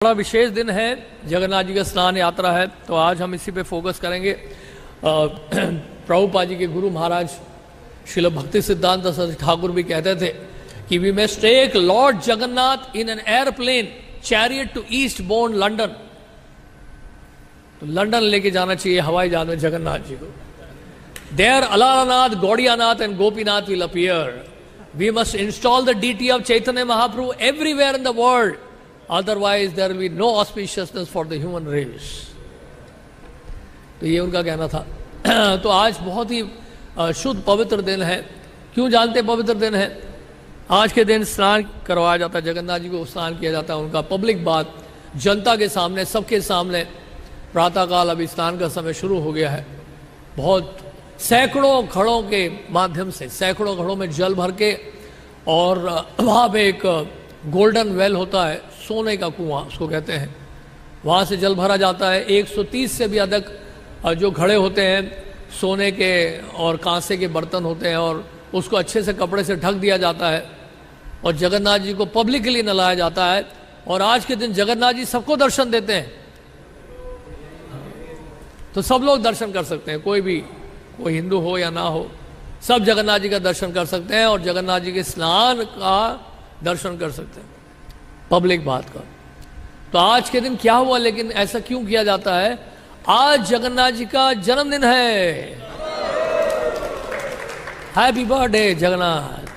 बड़ा विशेष दिन है, जगन्नाथ जी का स्नान यात्रा है। तो आज हम इसी पे फोकस करेंगे। प्रभुपाद जी के गुरु महाराज श्रील भक्ति सिद्धांत सरस्वती ठाकुर भी कहते थे कि we must take lord Jagannath in an aeroplane chariot to Eastbourne London. तो लंदन लेके जाना चाहिए हवाई जहाज में जगन्नाथ जी को। There Alarnath, Gaudiyanath and Gopinath will appear. We must install the deity of Chaitanya Mahaprabhu everywhere in the world, otherwise there will be no auspiciousness for the human race। तो ये उनका कहना था। तो आज बहुत ही शुद्ध पवित्र दिन है। क्यों जानते पवित्र दिन है? आज के दिन स्नान करवाया जाता है, जगन्नाथ जी को स्नान किया जाता है। उनका पब्लिक बात जनता के सामने, सबके सामने प्रातःकाल, अभी स्नान का समय शुरू हो गया है। बहुत सैकड़ों घड़ों के माध्यम से, सैकड़ों घड़ों में जल भर के, और वहाँ पे एक गोल्डन वेल होता है, सोने का कुआं उसको कहते हैं, वहाँ से जल भरा जाता है। 130 से भी अधिक जो घड़े होते हैं सोने के और कांसे के बर्तन होते हैं, और उसको अच्छे से कपड़े से ढक दिया जाता है और जगन्नाथ जी को पब्लिकली नहलाया जाता है। और आज के दिन जगन्नाथ जी सबको दर्शन देते हैं, तो सब लोग दर्शन कर सकते हैं, कोई भी, कोई हिंदू हो या ना हो, सब जगन्नाथ जी का दर्शन कर सकते हैं और जगन्नाथ जी के स्नान का दर्शन कर सकते हैं, पब्लिक बात का। तो आज के दिन क्या हुआ, लेकिन ऐसा क्यों किया जाता है? आज जगन्नाथ जी का जन्मदिन है। हैप्पी बर्थडे जगन्नाथ,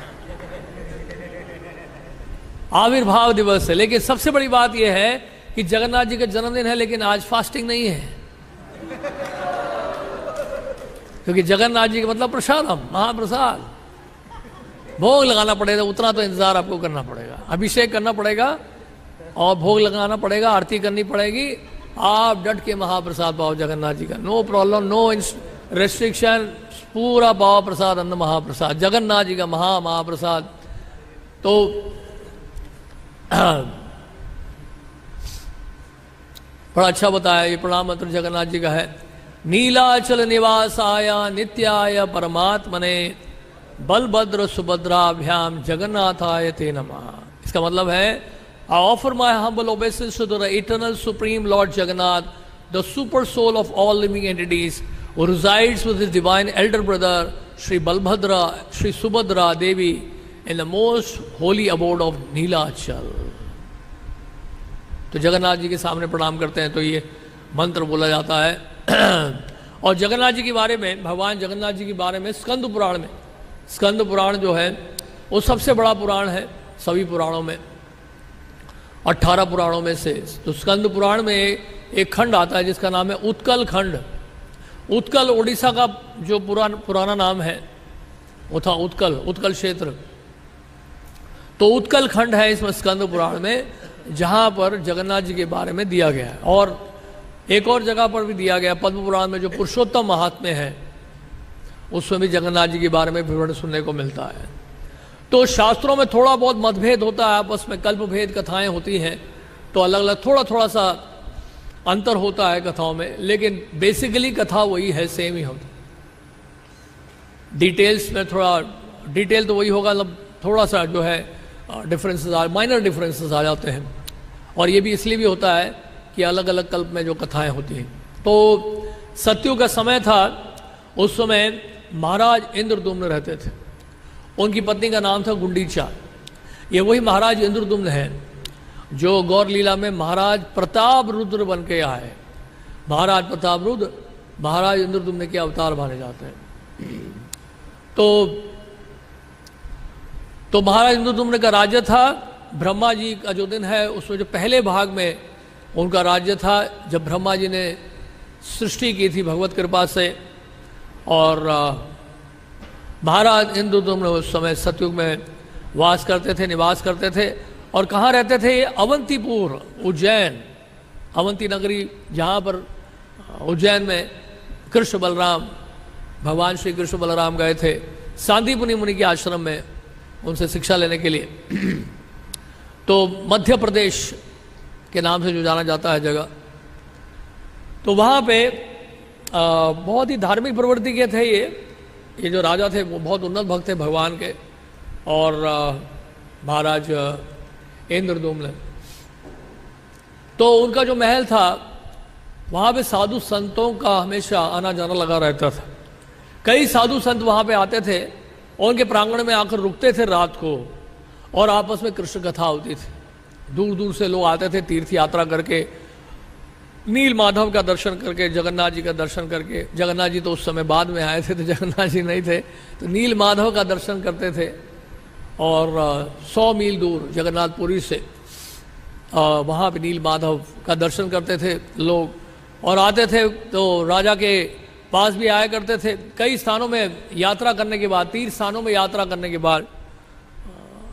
आविर्भाव दिवस है। लेकिन सबसे बड़ी बात यह है कि जगन्नाथ जी का जन्मदिन है, लेकिन आज फास्टिंग नहीं है, क्योंकि जगन्नाथ जी का मतलब प्रसादम, महाप्रसाद। भोग लगाना पड़ेगा, उतना तो इंतजार आपको करना पड़ेगा, अभिषेक करना पड़ेगा और भोग लगाना पड़ेगा, आरती करनी पड़ेगी। आप डट के महाप्रसाद पाओ जगन्नाथ जी का, नो प्रॉब्लम, नो रेस्ट्रिक्शन, पूरा पाओ प्रसाद, अन्न महाप्रसाद, जगन्नाथ जी का महाप्रसाद। तो बड़ा अच्छा बताया, ये प्रणाम मंत्र जगन्नाथ जी का है। नीलाचल निवासाय नित्याय परमात्मने बलभद्र सुभद्राभ्याम जगन्नाथाय ते नमः। इसका मतलब है, I offer my humble obeisance to the eternal supreme Lord Jagannath, the super soul of all living entities, who resides with his divine elder brother Shri Balbhadra, Shri Subhadra Devi in the most holy abode of Neelachal। तो जगन्नाथ जी के सामने प्रणाम करते हैं तो ये मंत्र बोला जाता है। और जगन्नाथ जी के बारे में, भगवान जगन्नाथ जी के बारे में स्कंद पुराण में, स्कंद पुराण जो है वो सबसे बड़ा पुराण है सभी पुराणों में, 18 पुराणों में से। तो स्कंद पुराण में एक खंड आता है जिसका नाम है उत्कल खंड। उत्कल ओडिशा का जो पुराना नाम है वो था उत्कल, उत्कल क्षेत्र। तो उत्कल खंड है इसमें स्कंद पुराण में, जहाँ पर जगन्नाथ जी के बारे में दिया गया है। और एक और जगह पर भी दिया गया, पद्म पुराण में जो पुरुषोत्तम महात्म्य है, उसमें भी जगन्नाथ जी के बारे में विवरण सुनने को मिलता है। तो शास्त्रों में थोड़ा बहुत मतभेद होता है, आपस में कल्प भेद कथाएं होती हैं, तो अलग अलग थोड़ा सा अंतर होता है कथाओं में, लेकिन बेसिकली कथा वही है, सेम ही होती। डिटेल्स में थोड़ा, डिटेल तो वही होगा, मतलब थोड़ा सा जो है डिफरेंसेस, माइनर डिफरेंसेस आ जाते हैं। और ये भी इसलिए भी होता है कि अलग अलग कल्प में जो कथाएं होती हैं। तो सतयुग का समय था, उस समय महाराज इंद्रदुम्न रहते थे, उनकी पत्नी का नाम था गुंडीचा। ये वही महाराज इंद्रदुम्न हैं जो गौर लीला में महाराज प्रताप रुद्र बन के आए। महाराज प्रताप रुद्र महाराज इंद्रदुम्न के अवतार माने जाते हैं। तो महाराज इंद्रदुम्न का राज्य था। ब्रह्मा जी का जो दिन है उसमें जो पहले भाग में उनका राज्य था, जब ब्रह्मा जी ने सृष्टि की थी भगवत कृपा से, और महाराज इंद्रदुम्न उस समय सतयुग में वास करते थे, निवास करते थे। और कहाँ रहते थे? अवंतीपुर, उज्जैन, अवंती नगरी, जहाँ पर उज्जैन में कृष्ण बलराम, भगवान श्री कृष्ण बलराम गए थे सांदीपनि मुनि के आश्रम में उनसे शिक्षा लेने के लिए। तो मध्य प्रदेश के नाम से जो जाना जाता है जगह, तो वहाँ पे बहुत ही धार्मिक प्रवृत्ति के थे ये जो राजा थे वो बहुत उन्नत भक्त थे भगवान के। और महाराज इंद्रदुम्न तो उनका जो महल था वहाँ पे साधु संतों का हमेशा आना जाना लगा रहता था। कई साधु संत वहाँ पे आते थे और उनके प्रांगण में आकर रुकते थे रात को, और आपस में कृष्ण कथा होती थी। दूर दूर से लोग आते थे तीर्थ यात्रा करके, नील माधव का दर्शन करके, जगन्नाथ जी का दर्शन करके। जगन्नाथ जी तो उस समय बाद में आए थे, तो जगन्नाथ जी नहीं थे, तो नील माधव का दर्शन करते थे। और 100 मील दूर जगन्नाथपुरी से वहाँ पे नील माधव का दर्शन करते थे लोग, और आते थे तो राजा के पास भी आया करते थे। कई स्थानों में यात्रा करने के बाद, 30 स्थानों में यात्रा करने के बाद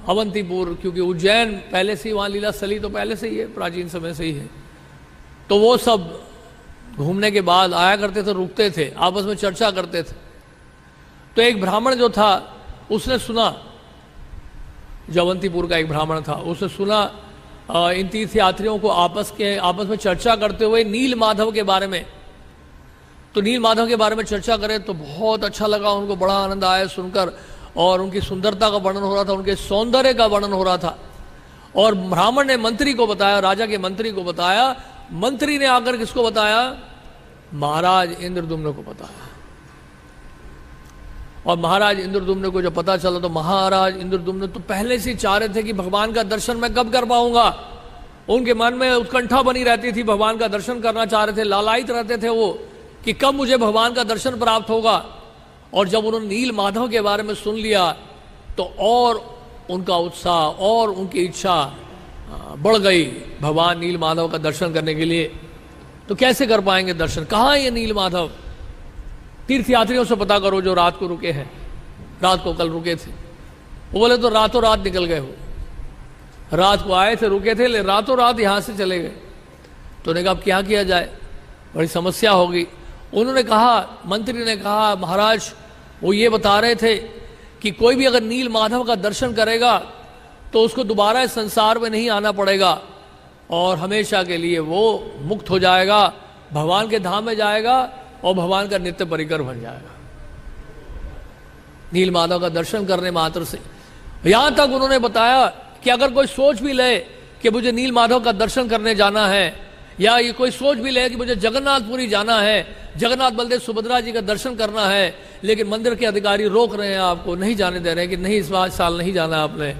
अवंतीपुर, क्योंकि उज्जैन पहले से ही, वहाँ लीला स्थली तो पहले से ही है, प्राचीन समय से ही है, तो वो सब घूमने के बाद आया करते थे, रुकते थे, आपस में चर्चा करते थे। तो एक ब्राह्मण जो था उसने सुना, जवंतीपुर का एक ब्राह्मण था, उसने सुना इन तीर्थ यात्रियों को आपस में चर्चा करते हुए नील माधव के बारे में। तो नील माधव के बारे में चर्चा करें तो बहुत अच्छा लगा उनको, बड़ा आनंद आया सुनकर, और उनकी सुंदरता का वर्णन हो रहा था, उनके सौंदर्य का वर्णन हो रहा था। और ब्राह्मण ने मंत्री को बताया, राजा के मंत्री को बताया। मंत्री ने आकर किसको बताया? महाराज इंद्रदुम्न को बताया। और महाराज इंद्रदुम्न को जब पता चला तो महाराज इंद्रदुम्न तो पहले से चाह रहे थे कि भगवान का दर्शन मैं कब कर पाऊंगा। उनके मन में उत्कंठा बनी रहती थी, भगवान का दर्शन करना चाह रहे थे, लालायित रहते थे वो कि कब मुझे भगवान का दर्शन प्राप्त होगा। और जब उन्होंने नील माधव के बारे में सुन लिया तो और उनका उत्साह और उनकी इच्छा बढ़ गई भगवान नील माधव का दर्शन करने के लिए। तो कैसे कर पाएंगे दर्शन? कहाँ है ये नील माधव? तीर्थ यात्रियों से पता करो जो रात को रुके हैं, रात को कल रुके थे। वो बोले तो रातों रात निकल गए हो, रात को आए थे, रुके थे, ले रातों रात यहाँ से चले गए। तो उन्होंने कहा अब क्या किया जाए, बड़ी समस्या होगी। उन्होंने कहा, मंत्री ने कहा, महाराज वो ये बता रहे थे कि कोई भी अगर नील माधव का दर्शन करेगा तो उसको दोबारा इस संसार में नहीं आना पड़ेगा और हमेशा के लिए वो मुक्त हो जाएगा, भगवान के धाम में जाएगा और भगवान का नित्य परिकर बन जाएगा नील माधव का दर्शन करने मात्र से। यहां तक उन्होंने बताया कि अगर कोई सोच भी ले कि मुझे नील माधव का दर्शन करने जाना है, या ये कोई सोच भी ले कि मुझे जगन्नाथपुरी जाना है, जगन्नाथ बलदेव सुभद्रा जी का दर्शन करना है, लेकिन मंदिर के अधिकारी रोक रहे हैं, आपको नहीं जाने दे रहे हैं कि नहीं इस साल नहीं जाना आपने,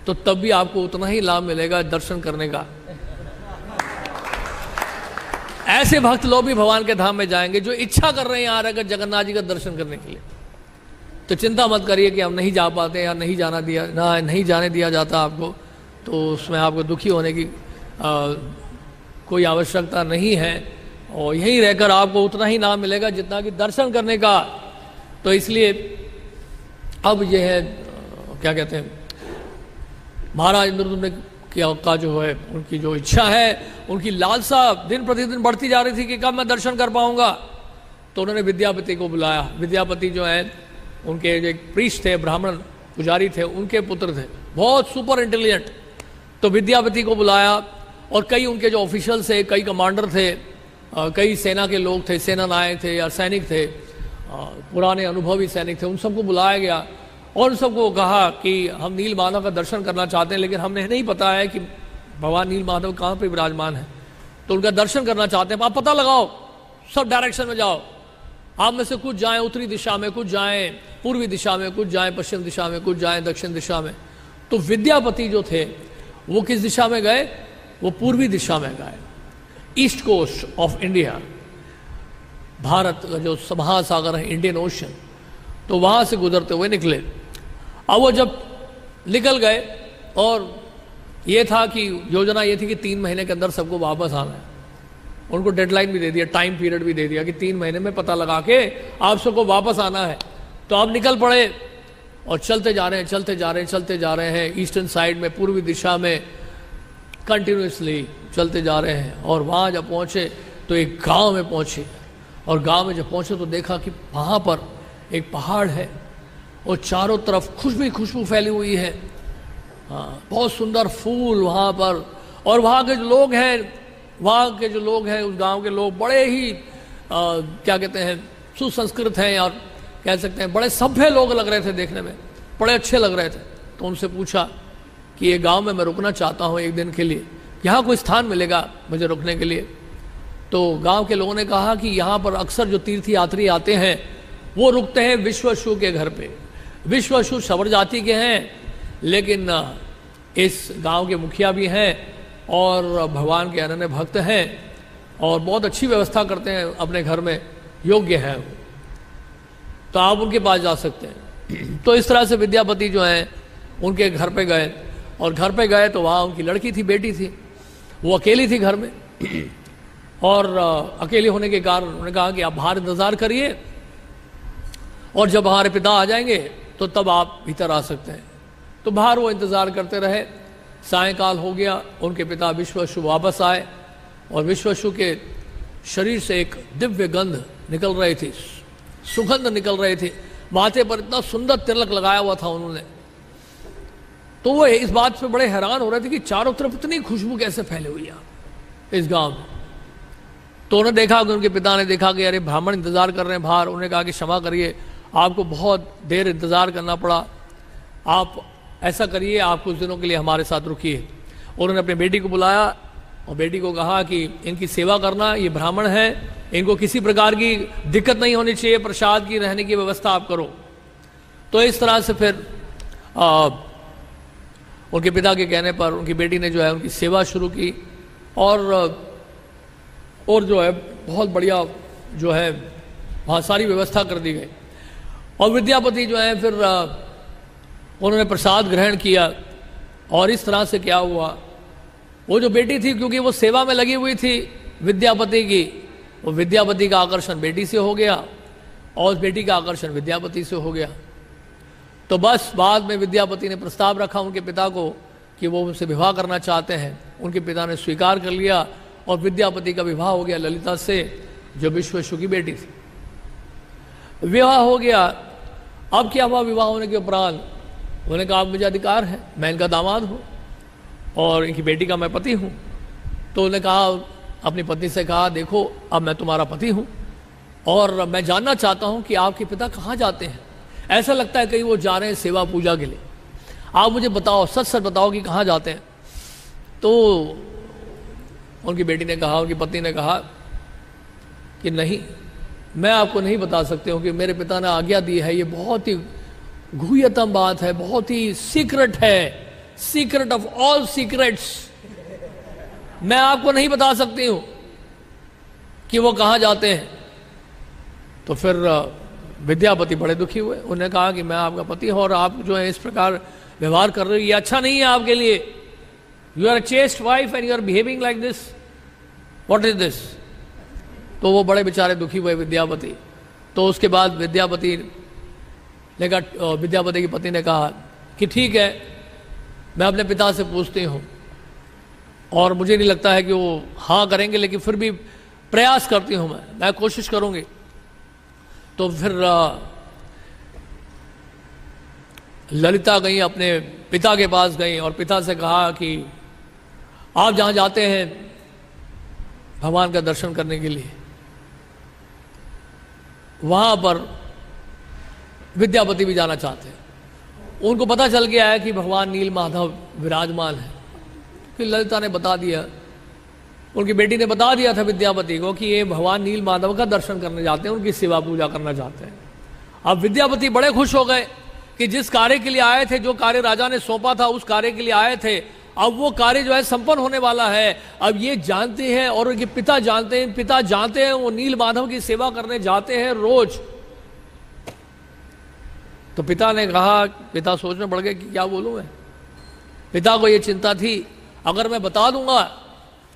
तो तब भी आपको उतना ही लाभ मिलेगा दर्शन करने का। ऐसे भक्त लोग भी भगवान के धाम में जाएंगे जो इच्छा कर रहे हैं यहाँ रहकर जगन्नाथ जी का दर्शन करने के लिए। तो चिंता मत करिए कि हम नहीं जा पाते या नहीं जाने दिया जाता आपको, तो उसमें आपको दुखी होने की कोई आवश्यकता नहीं है, और यहीं रहकर आपको उतना ही नाम मिलेगा जितना कि दर्शन करने का। तो इसलिए अब यह है, क्या कहते हैं, महाराज इंद्रदुम्न का जो है उनकी जो इच्छा है, उनकी लालसा दिन प्रतिदिन बढ़ती जा रही थी कि कब मैं दर्शन कर पाऊंगा। तो उन्होंने विद्यापति को बुलाया। विद्यापति जो है उनके जो एक प्रीस्ट थे, ब्राह्मण पुजारी थे, उनके पुत्र थे, बहुत सुपर इंटेलिजेंट। तो विद्यापति को बुलाया और कई उनके जो ऑफिशियल थे, कई कमांडर थे, कई सेना के लोग थे, सेना नायक थे या सैनिक थे, पुराने अनुभवी सैनिक थे, उन सबको बुलाया गया और उन सबको कहा कि हम नील माधव का दर्शन करना चाहते हैं, लेकिन हमने नहीं पता है कि भगवान नील माधव कहाँ पे विराजमान है, तो उनका दर्शन करना चाहते हैं। आप पता लगाओ, सब डायरेक्शन में जाओ, आप में से कुछ जाएं उत्तरी दिशा में, कुछ जाएं पूर्वी दिशा में, कुछ जाएं पश्चिम दिशा में, कुछ जाएं दक्षिण दिशा में। तो विद्यापति जो थे वो किस दिशा में गए? वो पूर्वी दिशा में गए, east coast of India, Bharat का जो महासागर है, इंडियन ओशन, तो वहाँ से गुजरते हुए निकले। अब वो जब निकल गए और ये था कि योजना ये थी कि 3 महीने के अंदर सबको वापस आना है। उनको डेडलाइन भी दे दिया, टाइम पीरियड भी दे दिया कि 3 महीने में पता लगा के आप सबको वापस आना है। तो आप निकल पड़े और चलते जा रहे हैं ईस्टर्न साइड में, पूर्वी दिशा में कंटिन्यूसली चलते जा रहे हैं। और वहाँ जब पहुँचे तो एक गांव में पहुँचे, और गांव में जब पहुँचे तो देखा कि वहाँ पर एक पहाड़ है और चारों तरफ खुशबू फैली हुई है, बहुत सुंदर फूल वहाँ पर। और वहाँ के जो लोग हैं उस गांव के लोग बड़े ही क्या कहते हैं, सुसंस्कृत हैं, और कह सकते हैं बड़े सभ्य लोग लग रहे थे, देखने में बड़े अच्छे लग रहे थे। तो उनसे पूछा कि ये गांव में मैं रुकना चाहता हूँ एक दिन के लिए, यहाँ कोई स्थान मिलेगा मुझे रुकने के लिए? तो गांव के लोगों ने कहा कि यहाँ पर अक्सर जो तीर्थ यात्री आते हैं वो रुकते हैं विश्वशु के घर पे। विश्वशु शबर जाति के हैं, लेकिन इस गांव के मुखिया भी हैं और भगवान के अनन्य भक्त हैं और बहुत अच्छी व्यवस्था करते हैं अपने घर में, योग्य है वो, तो आप उनके पास जा सकते हैं। तो इस तरह से विद्यापति जो हैं उनके घर पे गए, और घर पे गए तो वहाँ उनकी लड़की थी, बेटी थी, वो अकेली थी घर में। और अकेले होने के कारण उन्होंने कहा कि आप बाहर इंतज़ार करिए और जब हमारे पिता आ जाएंगे तो तब आप भीतर आ सकते हैं। तो बाहर वो इंतज़ार करते रहे। सायंकाल हो गया, उनके पिता विश्वशु वापस आए और विश्वशु के शरीर से एक दिव्य गंध निकल रही थी, सुगंध निकल रही थी, माथे पर इतना सुंदर तिलक लगाया हुआ था उन्होंने। तो वो इस बात पे बड़े हैरान हो रहे थे कि चारों तरफ इतनी खुशबू कैसे फैली हुई है इस गांव में। तो उन्होंने देखा कि उनके पिता ने देखा कि अरे ब्राह्मण इंतज़ार कर रहे हैं बाहर। उन्होंने कहा कि क्षमा करिए, आपको बहुत देर इंतज़ार करना पड़ा, आप ऐसा करिए, आप कुछ दिनों के लिए हमारे साथ रुकिए। उन्होंने अपनी बेटी को बुलाया और बेटी को कहा कि इनकी सेवा करना, ये ब्राह्मण है, इनको किसी प्रकार की दिक्कत नहीं होनी चाहिए, प्रसाद की रहने की व्यवस्था आप करो। तो इस तरह से फिर उनके पिता के कहने पर उनकी बेटी ने जो है उनकी सेवा शुरू की और जो है बहुत बढ़िया जो है वहाँ सारी व्यवस्था कर दी गई। और विद्यापति जो है फिर उन्होंने प्रसाद ग्रहण किया। और इस तरह से क्या हुआ, वो जो बेटी थी, क्योंकि वो सेवा में लगी हुई थी विद्यापति की, वो विद्यापति का आकर्षण बेटी से हो गया और बेटी का आकर्षण विद्यापति से हो गया। तो बस बाद में विद्यापति ने प्रस्ताव रखा उनके पिता को कि वो उनसे विवाह करना चाहते हैं। उनके पिता ने स्वीकार कर लिया और विद्यापति का विवाह हो गया ललिता से, जो विश्वशु की बेटी थी। विवाह हो गया। अब क्या हुआ, विवाह होने के उपरांत उन्होंने कहा अब मुझे अधिकार है, मैं इनका दामाद हूँ और इनकी बेटी का मैं पति हूँ। तो उन्होंने कहा, अपनी पत्नी से कहा, देखो अब मैं तुम्हारा पति हूँ और मैं जानना चाहता हूँ कि आपके पिता कहाँ जाते हैं। ऐसा लगता है कहीं वो जा रहे हैं सेवा पूजा के लिए, आप मुझे बताओ, सच सच बताओ कि कहाँ जाते हैं। तो उनकी बेटी ने कहा, उनकी पत्नी ने कहा कि नहीं, मैं आपको नहीं बता सकती हूँ कि मेरे पिता ने आज्ञा दी है, ये बहुत ही गुह्यतम बात है, बहुत ही सीक्रेट है, सीक्रेट ऑफ ऑल सीक्रेट्स, मैं आपको नहीं बता सकती हूँ कि वो कहाँ जाते हैं। तो फिर विद्यापति बड़े दुखी हुए। उन्होंने कहा कि मैं आपका पति हूँ और आप जो है इस प्रकार व्यवहार कर रहे हो, ये अच्छा नहीं है आपके लिए। You are a chaste wife and you are behaving like this, what is this. तो वो बड़े बेचारे दुखी हुए विद्यापति। तो उसके बाद विद्यापति की पत्नी ने कहा कि ठीक है, मैं अपने पिता से पूछती हूँ और मुझे नहीं लगता है कि वो हाँ करेंगे, लेकिन फिर भी प्रयास करती हूँ, मैं कोशिश करूँगी। तो फिर ललिता गई, अपने पिता के पास गई और पिता से कहा कि आप जहाँ जाते हैं भगवान का दर्शन करने के लिए, वहाँ पर विद्यापति भी जाना चाहते हैं। उनको पता चल गया है कि भगवान नील माधव विराजमान है। फिर ललिता ने बता दिया, उनकी बेटी ने बता दिया था विद्यापति को कि ये भगवान नील माधव का दर्शन करने जाते हैं, उनकी सेवा पूजा करना चाहते हैं। अब विद्यापति बड़े खुश हो गए कि जिस कार्य के लिए आए थे, जो कार्य राजा ने सौंपा था, उस कार्य के लिए आए थे, अब वो कार्य जो है संपन्न होने वाला है। अब ये जानते हैं और उनके पिता जानते हैं, पिता जानते हैं वो नील माधव की सेवा करने जाते हैं रोज। तो पिता ने कहा, पिता सोचने पड़ गए कि क्या बोलूं मैं। पिता को ये चिंता थी, अगर मैं बता दूंगा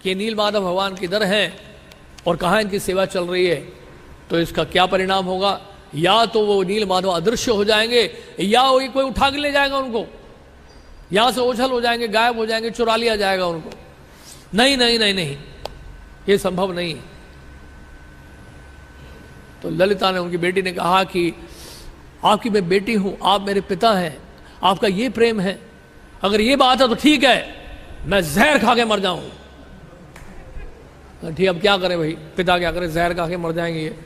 कि नील माधव भगवान किधर हैं और कहाँ इनकी सेवा चल रही है, तो इसका क्या परिणाम होगा। या तो वो नील माधव अदृश्य हो जाएंगे, या वो कोई उठा के ले जाएगा उनको, यहां से ओझल हो जाएंगे, गायब हो जाएंगे, चुरा लिया जाएगा उनको। नहीं नहीं नहीं नहीं, ये संभव नहीं। तो ललिता ने, उनकी बेटी ने कहा कि आपकी मैं बेटी हूं, आप मेरे पिता हैं, आपका ये प्रेम है, अगर ये बात है तो ठीक है, मैं जहर खा के मर जाऊं। ठीक, अब क्या करें भाई, पिता क्या करें, जहर खा के मर जाएंगे ये।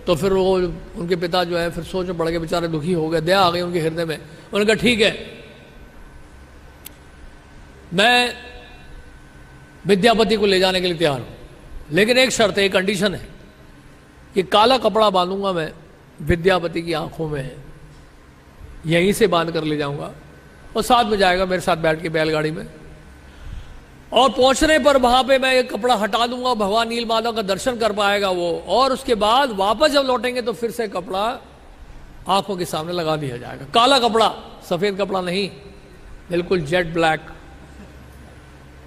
तो फिर वो उनके पिता जो है फिर सोचने पड़ गए, बेचारे दुखी हो गए, दया आ गई उनके हृदय में। उन्होंने कहा ठीक है, मैं विद्यापति को ले जाने के लिए तैयार हूँ, लेकिन एक शर्त है, एक कंडीशन है कि काला कपड़ा बांधूंगा मैं विद्यापति की आंखों में, यहीं से बांध कर ले जाऊंगा और साथ में जाएगा मेरे साथ बैठ के बैलगाड़ी में, और पहुंचने पर वहां पे मैं ये कपड़ा हटा दूंगा, भगवान नील माधव का दर्शन कर पाएगा वो, और उसके बाद वापस जब लौटेंगे तो फिर से कपड़ा आंखों के सामने लगा दिया जाएगा। काला कपड़ा, सफेद कपड़ा नहीं, बिल्कुल जेट ब्लैक।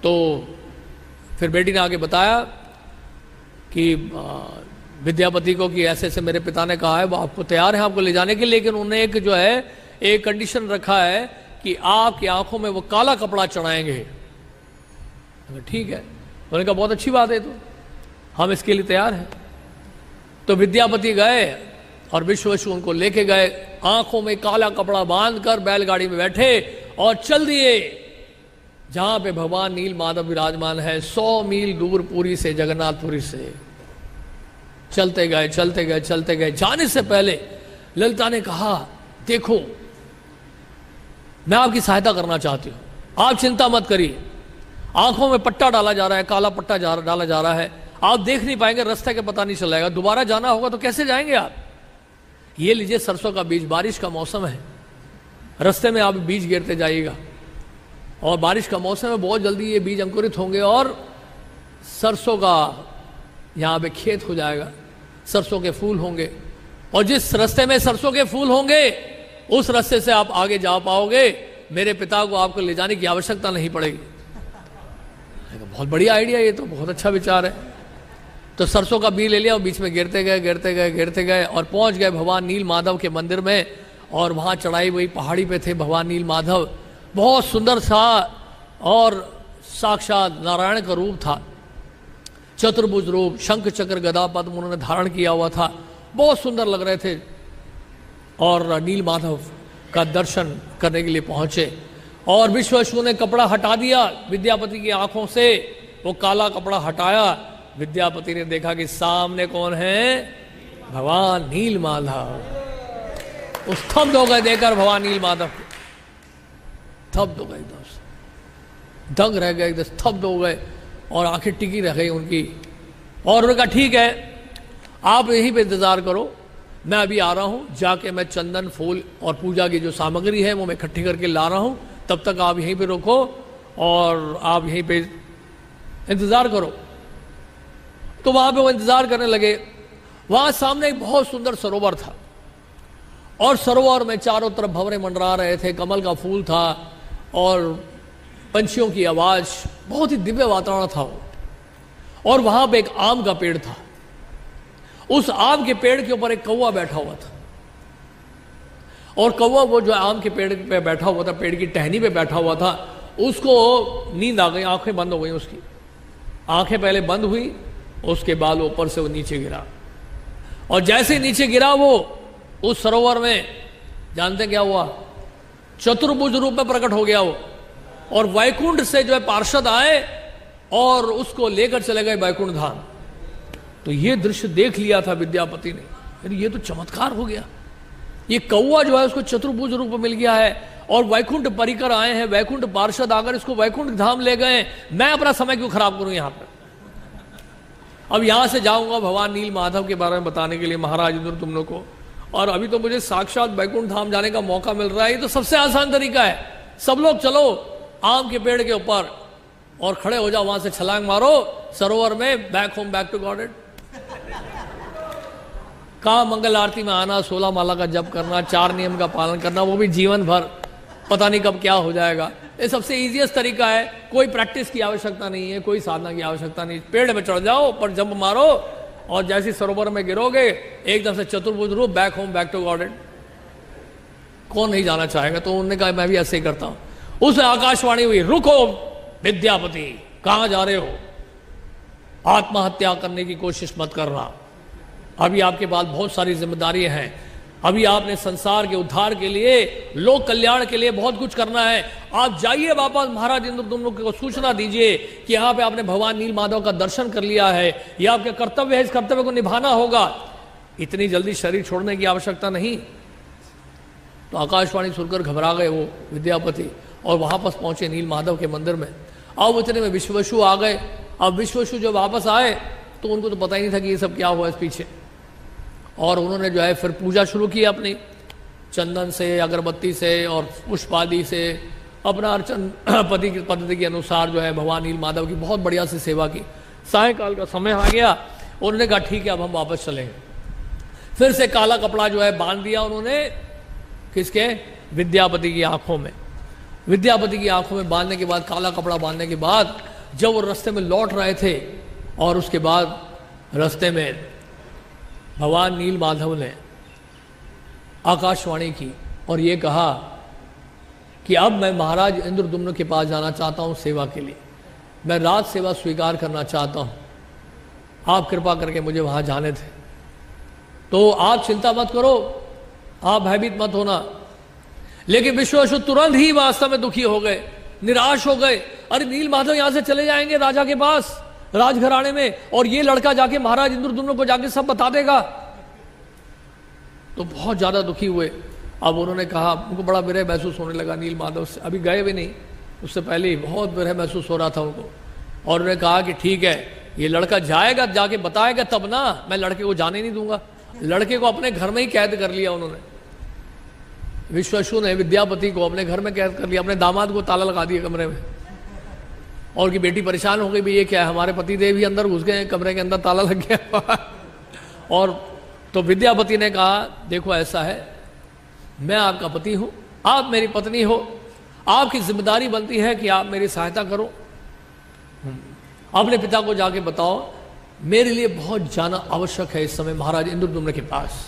तो फिर बेटी ने आगे बताया कि विद्यापति को कि ऐसे ऐसे मेरे पिता ने कहा है, वो आपको तैयार है आपको ले जाने के लिए, लेकिन उन्होंने एक जो है एक कंडीशन रखा है कि आपकी आंखों में वो काला कपड़ा चढ़ाएंगे। ठीक है, उन्होंने कहा बहुत अच्छी बात है, तो हम इसके लिए तैयार हैं। तो विद्यापति गए और विश्ववसु उनको लेके गए, आंखों में काला कपड़ा बांधकर बैलगाड़ी में बैठे और चल दिए जहां पे भगवान नील माधव विराजमान है, 100 मील दूर पुरी से, जगन्नाथपुरी से। चलते गए चलते गए चलते गए। जाने से पहले ललिता ने कहा, देखो मैं आपकी सहायता करना चाहती हूं, आप चिंता मत करिए, आंखों में पट्टा डाला जा रहा है, काला पट्टा डाला जा रहा है, आप देख नहीं पाएंगे, रास्ते का पता नहीं चलेगा, दोबारा जाना होगा तो कैसे जाएंगे आप। ये लीजिए सरसों का बीज, बारिश का मौसम है, रास्ते में आप बीज गिरते जाइएगा, और बारिश का मौसम है, बहुत जल्दी ये बीज अंकुरित होंगे और सरसों का यहाँ पे खेत हो जाएगा, सरसों के फूल होंगे, और जिस रास्ते में सरसों के फूल होंगे उस रास्ते से आप आगे जा पाओगे, मेरे पिता को आपको ले जाने की आवश्यकता नहीं पड़ेगी। बहुत बढ़िया आइडिया, ये तो बहुत अच्छा विचार है। तो सरसों का बीज ले लिया और बीच में गिरते गए गिरते गए गिरते गए और पहुंच गए भगवान नील माधव के मंदिर में, और वहां चढ़ाई हुई पहाड़ी पे थे भगवान नील माधव, बहुत सुंदर सा और साक्षात नारायण का रूप था, चतुर्भुज रूप, शंख चक्र गदा पद्म उन्होंने धारण किया हुआ था, बहुत सुंदर लग रहे थे। और नील माधव का दर्शन करने के लिए पहुंचे, और विश्ववसु ने कपड़ा हटा दिया विद्यापति की आंखों से, वो काला कपड़ा हटाया, विद्यापति ने देखा कि सामने कौन है, भगवान नील माधव। वो स्तब्ध हो गए देखकर भगवान नील माधव को, स्तब्ध हो गए, एकदम दंग रह गए, एकदम स्तब्ध हो गए और आंखें टिकी रह गई उनकी। और उन्होंने कहा ठीक है आप यहीं पे इंतजार करो, मैं अभी आ रहा हूं, जाके मैं चंदन फूल और पूजा की जो सामग्री है वो मैं इकट्ठी करके ला रहा हूं, तब तक आप यहीं पे रुको और आप यहीं पे इंतजार करो। तो वहां पे वो इंतजार करने लगे। वहां सामने एक बहुत सुंदर सरोवर था, और सरोवर में चारों तरफ भंवरे मंडरा रहे थे, कमल का फूल था और पंछियों की आवाज, बहुत ही दिव्य वातावरण था वो। और वहां पे एक आम का पेड़ था, उस आम के पेड़ के ऊपर एक कौवा बैठा हुआ था, और कौवा वो जो आम के पेड़ पे बैठा हुआ था, पेड़ की टहनी पे बैठा हुआ था, उसको नींद आ गई, आंखें बंद हो गई उसकी, आंखें पहले बंद हुई, उसके बाद ऊपर से वो नीचे गिरा, और जैसे ही नीचे गिरा वो उस सरोवर में, जानते क्या हुआ, चतुर्भुज रूप में प्रकट हो गया वो, और वैकुंठ से जो है पार्षद आए और उसको लेकर चले गए वैकुंठ धाम। तो ये दृश्य देख लिया था विद्यापति ने, यानी ये तो चमत्कार हो गया, ये कौवा जो है उसको चतुर्भुज रूप मिल गया है, और वैकुंठ परिकर आए हैं, वैकुंठ पार्षद आकर इसको वैकुंठ धाम ले गए, मैं अपना समय क्यों खराब करूं यहां पर। अब यहां से जाऊंगा भगवान नील माधव के बारे में बताने के लिए महाराज इंद्र तुम लोग को, और अभी तो मुझे साक्षात वैकुंठ धाम जाने का मौका मिल रहा है, ये तो सबसे आसान तरीका है, सब लोग चलो आम के पेड़ के ऊपर और खड़े हो जाओ, वहां से छलांग मारो सरोवर में, back home back to godhead. कहा मंगल आरती में आना, 16 माला का जप करना, 4 नियम का पालन करना, वो भी जीवन भर, पता नहीं कब क्या हो जाएगा। ये सबसे इजीएस्ट तरीका है, कोई प्रैक्टिस की आवश्यकता नहीं है, कोई साधना की आवश्यकता नहीं, पेड़ में चढ़ जाओ, पर जंप मारो, और जैसे सरोवर में गिरोगे एकदम से चतुर्भुज रूप, back home back to godhead. कौन नहीं जाना चाहेगा। तो उन्होंने कहा मैं भी ऐसे ही करता हूं। उसे आकाशवाणी हुई, रुको विद्यापति, कहां जा रहे हो, आत्महत्या करने की कोशिश मत करना, अभी आपके पास बहुत सारी जिम्मेदारियां हैं, अभी आपने संसार के उद्धार के लिए, लोक कल्याण के लिए बहुत कुछ करना है, आप जाइए वापस, महाराज इंद्र तुम लोग को सूचना दीजिए कि यहाँ पे आपने भगवान नील माधव का दर्शन कर लिया है, यह आपके कर्तव्य है, इस कर्तव्य को निभाना होगा, इतनी जल्दी शरीर छोड़ने की आवश्यकता नहीं। तो आकाशवाणी सुनकर घबरा गए वो विद्यापति, और वहां पर पहुंचे नील माधव के मंदिर में। अब उतने में विश्ववसु आ गए। अब विश्ववसु जब वापस आए तो उनको तो पता ही नहीं था कि ये सब क्या हुआ इस पीछे, और उन्होंने जो है फिर पूजा शुरू की अपनी, चंदन से, अगरबत्ती से और पुष्प आदि से अपना अर्चन पति की पद्धति के अनुसार जो है भगवान नील माधव की बहुत बढ़िया से सेवा की। सायंकाल का समय आ गया, उन्होंने कहा ठीक है अब हम वापस चलेंगे। फिर से काला कपड़ा जो है बांध दिया उन्होंने, किसके? विद्यापति की आंखों में। विद्यापति की आंखों में बांधने के बाद, काला कपड़ा बांधने के बाद जब वो रास्ते में लौट रहे थे, और उसके बाद रास्ते में भगवान नील माधव ने आकाशवाणी की और ये कहा कि अब मैं महाराज इंद्रद्युम्न के पास जाना चाहता हूँ सेवा के लिए, मैं राज सेवा स्वीकार करना चाहता हूँ, आप कृपा करके मुझे वहाँ जाने थे। तो आप चिंता मत करो, आप भयभीत मत होना। लेकिन विश्ववसु तुरंत ही वास्तव में दुखी हो गए, निराश हो गए। अरे नील माधव यहाँ से चले जाएंगे राजा के पास, राजघराने में, और ये लड़का जाके महाराज इंद्रद्युम्न को जाके सब बता देगा। तो बहुत ज्यादा दुखी हुए। अब उन्होंने कहा, उनको बड़ा विरह महसूस होने लगा नील माधव से, अभी गए भी नहीं, उससे पहले ही बहुत विरह महसूस हो रहा था उनको। और उन्होंने कहा कि ठीक है, ये लड़का जाएगा, जाके बताएगा तब ना, मैं लड़के को जाने नहीं दूंगा। लड़के को अपने घर में ही कैद कर लिया उन्होंने। विश्ववसु ने विद्यापति को अपने घर में कैद कर लिया, अपने दामाद को ताला लगा दिया कमरे में, और उनकी बेटी परेशान हो गई, भाई ये क्या है, हमारे पति देव ही अंदर घुस गए, कमरे के अंदर ताला लग गया। और तो विद्यापति ने कहा, देखो ऐसा है, मैं आपका पति हूं, आप मेरी पत्नी हो, आपकी जिम्मेदारी बनती है कि आप मेरी सहायता करो। अपने पिता को जाके बताओ मेरे लिए बहुत जाना आवश्यक है इस समय महाराज इंद्रद्युम्न के पास,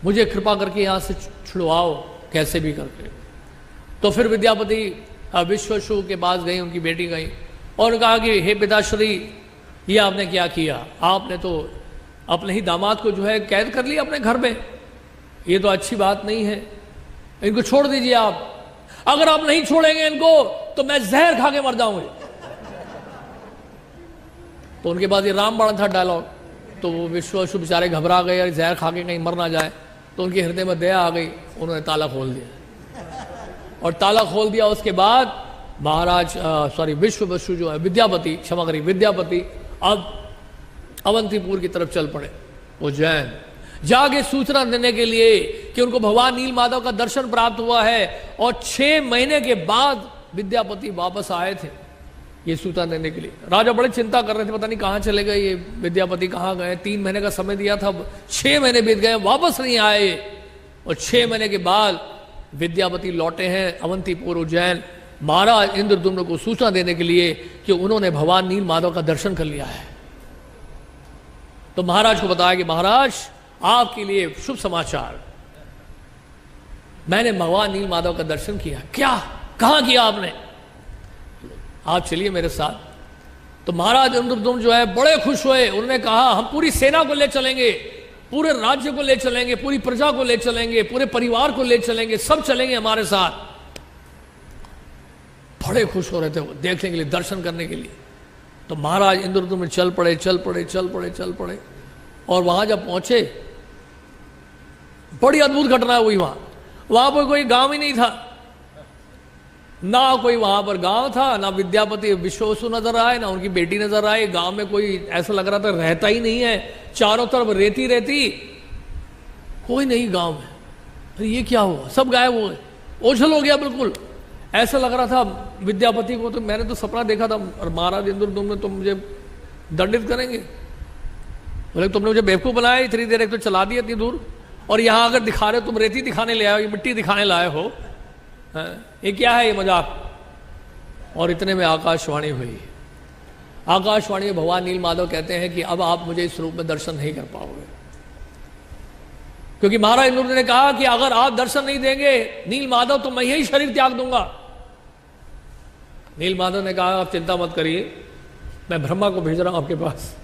मुझे कृपा करके यहां से छुड़वाओ कैसे भी करके। तो फिर विद्यापति विश्ववसु के पास गई, उनकी बेटी गई और कहा कि हे पिताश्री, ये आपने क्या किया, आपने तो अपने ही दामाद को जो है कैद कर लिया अपने घर में, ये तो अच्छी बात नहीं है, इनको छोड़ दीजिए आप। अगर आप नहीं छोड़ेंगे इनको तो मैं जहर खा के मर जाऊंगी। तो उनके पास ये रामबाण था डायलॉग। तो वो विश्ववसु बेचारे घबरा गए, जहर खा के कहीं मर ना जाए। तो उनके हृदय में दया आ गई, उन्होंने ताला खोल दिया। और ताला खोल दिया उसके बाद महाराज विश्ववसु जो है, विद्यापति, क्षमा करिए, विद्यापति अब अवंतीपुर की तरफ चल पड़े। उज्जैन जाके सूचना देने के लिए कि उनको भगवान नील माधव का दर्शन प्राप्त हुआ है। और 6 महीने के बाद विद्यापति वापस आए थे ये सूचना देने के लिए। राजा बड़े चिंता कर रहे थे, पता नहीं कहाँ चले गए ये विद्यापति, कहाँ गए। 3 महीने का समय दिया था, 6 महीने बीत गए, वापस नहीं आए। और 6 महीने के बाद विद्यापति लौटे हैं अवंतीपुर उज्जैन, महाराज इंद्रद्युम्न को सूचना देने के लिए कि उन्होंने भगवान नील माधव का दर्शन कर लिया है। तो महाराज को बताया कि महाराज आपके लिए शुभ समाचार, मैंने भगवान नील माधव का दर्शन किया। क्या? कहां किया आपने? आप चलिए मेरे साथ। तो महाराज इंद्रद्युम्न जो है बड़े खुश हुए। उन्होंने कहा हम पूरी सेना को ले चलेंगे, पूरे राज्य को ले चलेंगे, पूरी प्रजा को ले चलेंगे, पूरे परिवार को ले चलेंगे, सब चलेंगे हमारे साथ। बड़े खुश हो रहे थे वो देखने के लिए, दर्शन करने के लिए। तो महाराज इंद्रद्युम्न चल पड़े। और वहां जब पहुंचे, बड़ी अद्भुत घटना हुई। वहां पर कोई गांव ही नहीं था, ना कोई वहां पर गांव था, ना विद्यापति विश्ववसु नजर आए, ना उनकी बेटी नजर आए। गांव में कोई ऐसा लग रहा था रहता ही नहीं है, चारों तरफ रेती, कोई नहीं गांव में। अरे ये क्या हुआ, सब गायब हो गए, ओझल हो गया बिल्कुल। ऐसा लग रहा था विद्यापति को, तो मैंने तो सपना देखा था और महाराज इंद्रद्युम्न तो मुझे दंडित करेंगे, बोले तुमने मुझे बेवकूफ बनाया, इतनी देर एक तो चला दिया इतनी दूर, और यहां अगर दिखा रहे हो, तुम रेती दिखाने ले आए हो, मिट्टी दिखाने लाए हो, ये क्या है ये मजाक। और इतने में आकाशवाणी हुई। आकाशवाणी में भगवान नील माधव कहते हैं कि अब आप मुझे इस रूप में दर्शन नहीं कर पाओगे, क्योंकि महाराज इंद्रद्युम्न ने कहा कि अगर आप दर्शन नहीं देंगे नील माधव तो मैं यही शरीर त्याग दूंगा। नील माधव ने कहा आप चिंता मत करिए, मैं ब्रह्मा को भेज रहा हूं आपके पास,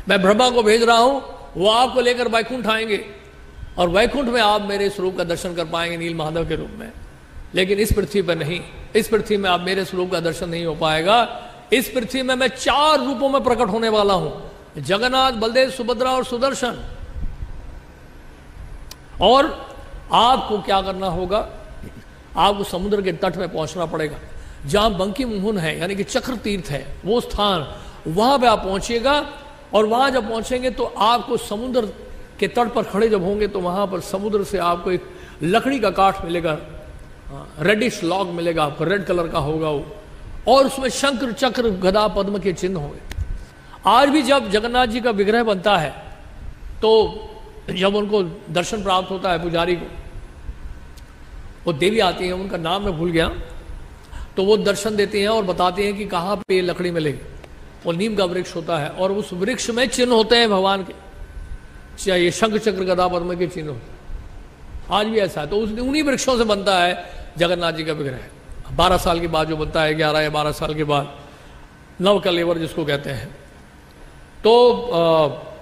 मैं ब्रह्मा को भेज रहा हूं, वो आपको लेकर वैकुंठ आएंगे और वैकुंठ में आप मेरे स्वरूप का दर्शन कर पाएंगे नील माधव के रूप में। लेकिन इस पृथ्वी पर नहीं, इस पृथ्वी में आप मेरे स्वरूप का दर्शन नहीं हो पाएगा। इस पृथ्वी में मैं 4 रूपों में प्रकट होने वाला हूं, जगन्नाथ, बलदेव, सुभद्रा और सुदर्शन। और आपको क्या करना होगा, आपको समुद्र के तट में पहुंचना पड़ेगा। जहाँ बंकी मुहुन है यानी कि चक्र तीर्थ है वो स्थान, वहाँ पे आप पहुँचिएगा। और वहाँ जब पहुँचेंगे तो आपको समुद्र के तट पर खड़े जब होंगे तो वहाँ पर समुद्र से आपको एक लकड़ी का काठ मिलेगा, रेडिश लॉग मिलेगा आपको, रेड कलर का होगा वो, और उसमें शंकर चक्र गदा पद्म के चिन्ह होंगे। आज भी जब जगन्नाथ जी का विग्रह बनता है तो जब उनको दर्शन प्राप्त होता है पुजारी को, वो देवी आती है, उनका नाम मैं भूल गया, तो वो दर्शन देते हैं और बताते हैं कि कहाँ पे ये लकड़ी मिलेगी। वो नीम का वृक्ष होता है और उस वृक्ष में चिन्ह होते हैं भगवान के, चाहे शंख चक्र गदा पद्म के चिन्ह होते हैं। आज भी ऐसा है। तो उन्हीं वृक्षों से बनता है जगन्नाथ जी का विग्रह। 12 साल के बाद जो बनता है, 11 या 12 साल के बाद, नव कलेवर जिसको कहते हैं। तो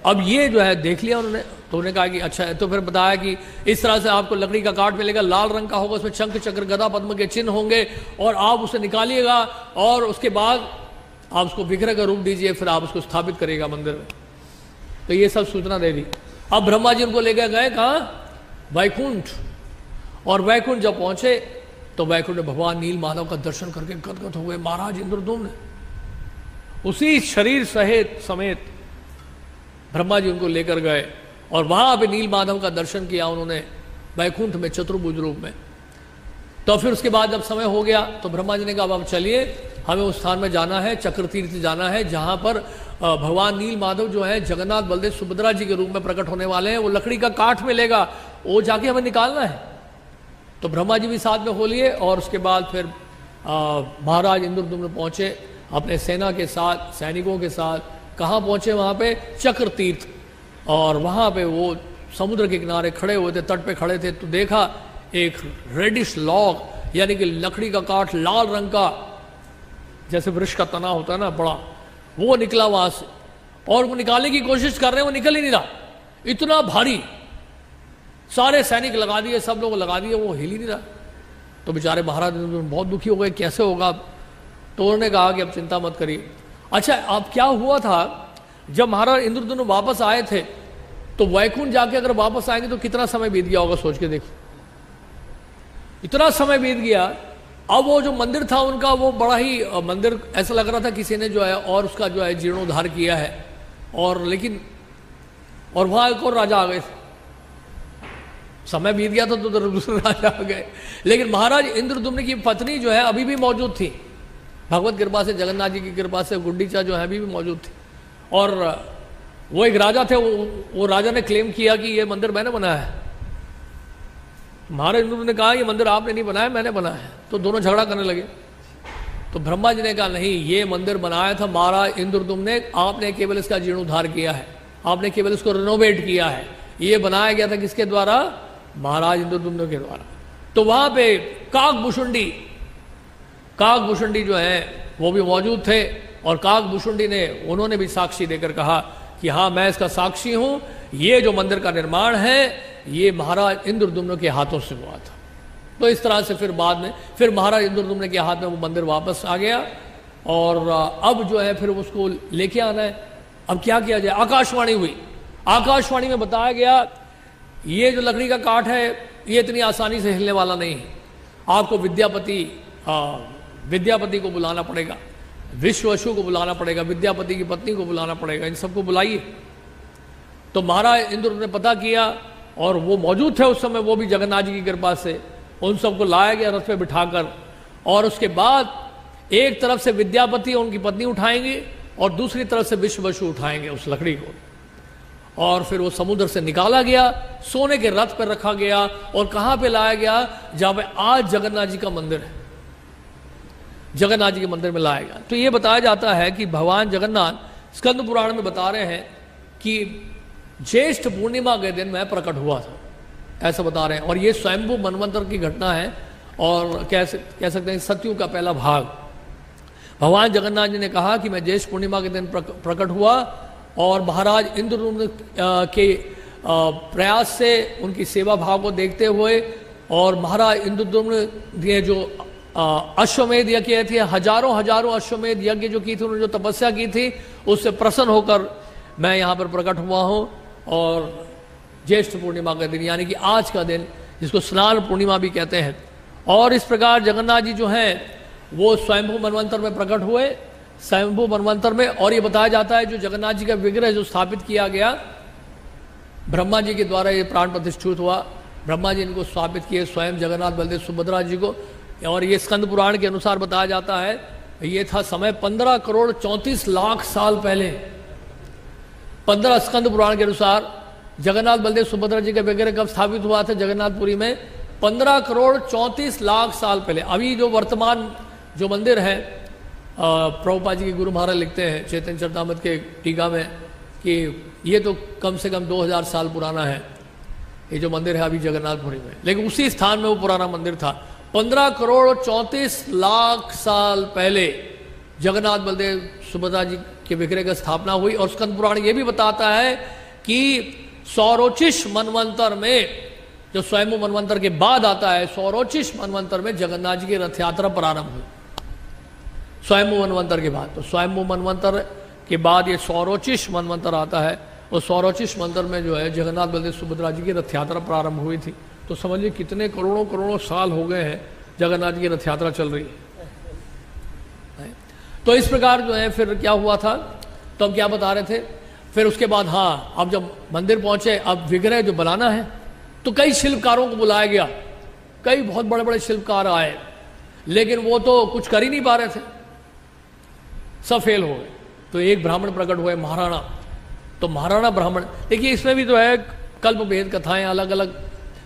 अब ये जो है देख लिया उन्होंने, तो उन्होंने कहा कि अच्छा है। तो फिर बताया कि इस तरह से आपको लकड़ी का काठ मिलेगा, लाल रंग का होगा, उसमें शंख चक्र गदा पद्म के चिन्ह होंगे, और आप उसे निकालिएगा और उसके बाद आप उसको विग्रह का रूप दीजिए, फिर आप उसको स्थापित करिएगा मंदिर में। तो ये सब सूचना दे दी। अब ब्रह्मा जी उनको लेकर गए कहाँ? वैकुंठ। और वैकुंठ जब पहुंचे तो वैकुंठ में भगवान नील माधव का दर्शन करके गदगद हो गए महाराज इंद्रद्युम्न। उसी शरीर समेत ब्रह्मा जी उनको लेकर गए और वहां पे नील माधव का दर्शन किया उन्होंने वैकुंठ में चतुर्भुज रूप में। तो फिर उसके बाद जब समय हो गया तो ब्रह्मा जी ने कहा अब चलिए हमें उस स्थान में जाना है, चक्र तीर्थ जाना है, जहां पर भगवान नील माधव जो है जगन्नाथ बलदेव सुभद्रा जी के रूप में प्रकट होने वाले हैं। वो लकड़ी का काठ मिलेगा, वो जाके हमें निकालना है। तो ब्रह्मा जी भी साथ में हो लिए और उसके बाद फिर महाराज इंद्रद्युम्न पहुंचे अपने सेना के साथ, सैनिकों के साथ। कहाँ पहुंचे? वहां पे चक्र तीर्थ। और वहां पे वो समुद्र के किनारे खड़े हुए थे, तट पे खड़े थे, तो देखा एक रेडिश लॉग यानी कि लकड़ी का काठ लाल रंग का, जैसे वृक्ष का तना होता है ना बड़ा, वो निकला वहां से। और वो निकालने की कोशिश कर रहे हैं, वो निकल ही नहीं रहा, इतना भारी। सारे सैनिक लगा दिए, सब लोग लगा दिए, वो हिल ही नहीं रहा। तो बेचारे महाराज बहुत दुखी हो गए, कैसे होगा? तो उन्होंने कहा कि अब चिंता मत करिए। अच्छा, अब क्या हुआ था, जब महाराज इंद्रद्युम्न वापस आए थे तो वैकुंठ जाके अगर वापस आएंगे तो कितना समय बीत गया होगा, सोच के देखो। इतना समय बीत गया। अब वो जो मंदिर था उनका, वो बड़ा ही मंदिर ऐसा लग रहा था किसी ने जो है और उसका जो है जीर्णोद्धार किया है। और लेकिन और वहां एक और राजा आ गए, समय बीत गया था तो दूसरे राजा आ गए। लेकिन महाराज इंद्रद्युम्न की पत्नी जो है अभी भी मौजूद थी, भगवत कृपा से, जगन्नाथ जी की कृपा से गुंडीचा जो है अभी भी मौजूद थी। और वो एक राजा थे, वो राजा ने क्लेम किया कि ये मंदिर मैंने बनाया है। महाराज इंद्रद्युम्न ने कहा ये मंदिर आपने नहीं बनाया, मैंने बनाया है। तो दोनों झगड़ा करने लगे। तो ब्रह्मा जी ने कहा नहीं, ये मंदिर बनाया था महाराज इंद्रद्युम्न ने, आपने केवल इसका जीर्णोद्धार किया है, आपने केवल इसको रिनोवेट किया है। ये बनाया गया था किसके द्वारा? महाराज इंद्रद्युम्न के द्वारा। तो वहां पे काकभूषुंडी जो है वो भी मौजूद थे। और काकभूषुंडी ने, उन्होंने भी साक्षी देकर कहा कि हाँ मैं इसका साक्षी हूं, ये जो मंदिर का निर्माण है ये महाराज इंद्रद्युम्न के हाथों से हुआ था। तो इस तरह से फिर बाद में फिर महाराज इंद्रद्युम्न के हाथ में वो मंदिर वापस आ गया। और अब जो है फिर उसको लेके आना है। अब क्या किया जाए? आकाशवाणी हुई। आकाशवाणी में बताया गया ये जो लकड़ी का काठ है ये इतनी आसानी से हिलने वाला नहीं है, आपको विद्यापति को बुलाना पड़ेगा, विश्ववसु को बुलाना पड़ेगा, विद्यापति की पत्नी को बुलाना पड़ेगा, इन सबको बुलाइए। तो महाराज इंद्र ने पता किया और वो मौजूद थे उस समय, वो भी जगन्नाथ जी की कृपा से। उन सबको लाया गया रथ पे बिठाकर। और उसके बाद एक तरफ से विद्यापति और उनकी पत्नी उठाएंगे और दूसरी तरफ से विश्ववसु उठाएंगे उस लकड़ी को। और फिर वो समुद्र से निकाला गया, सोने के रथ पर रखा गया। और कहाँ पे लाया गया? जहाँ पे आज जगन्नाथ जी का मंदिर है, जगन्नाथ जी के मंदिर में लाया गया। तो ये बताया जाता है कि भगवान जगन्नाथ स्कंद पुराण में बता रहे हैं कि ज्येष्ठ पूर्णिमा के दिन मैं प्रकट हुआ था, ऐसा बता रहे हैं। और ये स्वयंभू मनवंतर की घटना है और कह सकते हैं सतयुग का पहला भाग। भगवान जगन्नाथ जी ने कहा कि मैं ज्येष्ठ पूर्णिमा के दिन प्रकट हुआ और महाराज इंद्रद्युम्न के प्रयास से, उनकी सेवा भाव को देखते हुए, और महाराज इंद्रद्युम्न ने जो अश्वमेध यज्ञ किए थे, हजारों अश्वमेध यज्ञ जो की थी, उन्होंने जो तपस्या की थी, उससे प्रसन्न होकर मैं यहाँ पर प्रकट हुआ हूँ। और ज्येष्ठ पूर्णिमा का दिन यानी कि आज का दिन, जिसको स्नान पूर्णिमा भी कहते हैं। और इस प्रकार जगन्नाथ जी जो हैं वो स्वयंभू मनवंतर में प्रकट हुए, स्वयंभू मनवंतर में। और ये बताया जाता है जो जगन्नाथ जी का विग्रह जो स्थापित किया गया, ब्रह्मा जी के द्वारा ये प्राण प्रतिष्ठित हुआ, ब्रह्मा जी इनको स्थापित किए स्वयं जगन्नाथ बलदेव सुभद्रा जी को। और ये स्कंद पुराण के अनुसार बताया जाता है ये था समय 15 करोड़ 34 लाख साल पहले। 15 स्कंद पुराण के अनुसार जगन्नाथ बलदेव सुभद्रा जी का विग्रह कब स्थापित हुआ था जगन्नाथपुरी में? 15 करोड़ 34 लाख साल पहले। अभी जो वर्तमान जो मंदिर है, प्रभुपाद जी के गुरु महाराज लिखते हैं चैतन्य चरितामृत के टीका में कि ये तो कम से कम 2000 साल पुराना है ये जो मंदिर है अभी जगन्नाथपुरी में, लेकिन उसी स्थान में वो पुराना मंदिर था। 15 करोड़ 34 लाख साल पहले जगन्नाथ बलदेव सुभद्रा जी के विग्रह की स्थापना हुई। और स्कंद पुराण ये भी बताता है कि सौरोचिष मनवंतर में, जो स्वयंभू मनवंतर के बाद आता है, सौरोचिष मनवंतर में जगन्नाथ जी की रथ यात्रा प्रारंभ हुई स्वयंभू मनवंतर के बाद। तो स्वयंभू मनवंतर के बाद ये सौरोचिष मनवंतर आता है, और सौरोचिष मंदिर में जो है जगन्नाथ बलदेव सुभद्रा जी की रथ यात्रा प्रारंभ हुई थी। तो समझिए कितने करोड़ों करोड़ों साल हो गए हैं जगन्नाथ जी की रथ यात्रा चल रही है। तो इस प्रकार जो है फिर क्या हुआ था, तो हम क्या बता रहे थे, फिर उसके बाद हाँ, अब जब मंदिर पहुंचे, अब विग्रह जो बनाना है, तो कई शिल्पकारों को बुलाया गया, कई बहुत बड़े बड़े शिल्पकार आए, लेकिन वो तो कुछ कर ही नहीं पा रहे थे, सब फेल हो गए। तो एक ब्राह्मण प्रकट हुए, महाराणा। तो महाराणा ब्राह्मण, देखिए इसमें भी जो है कल्प भेद कथाएं अलग अलग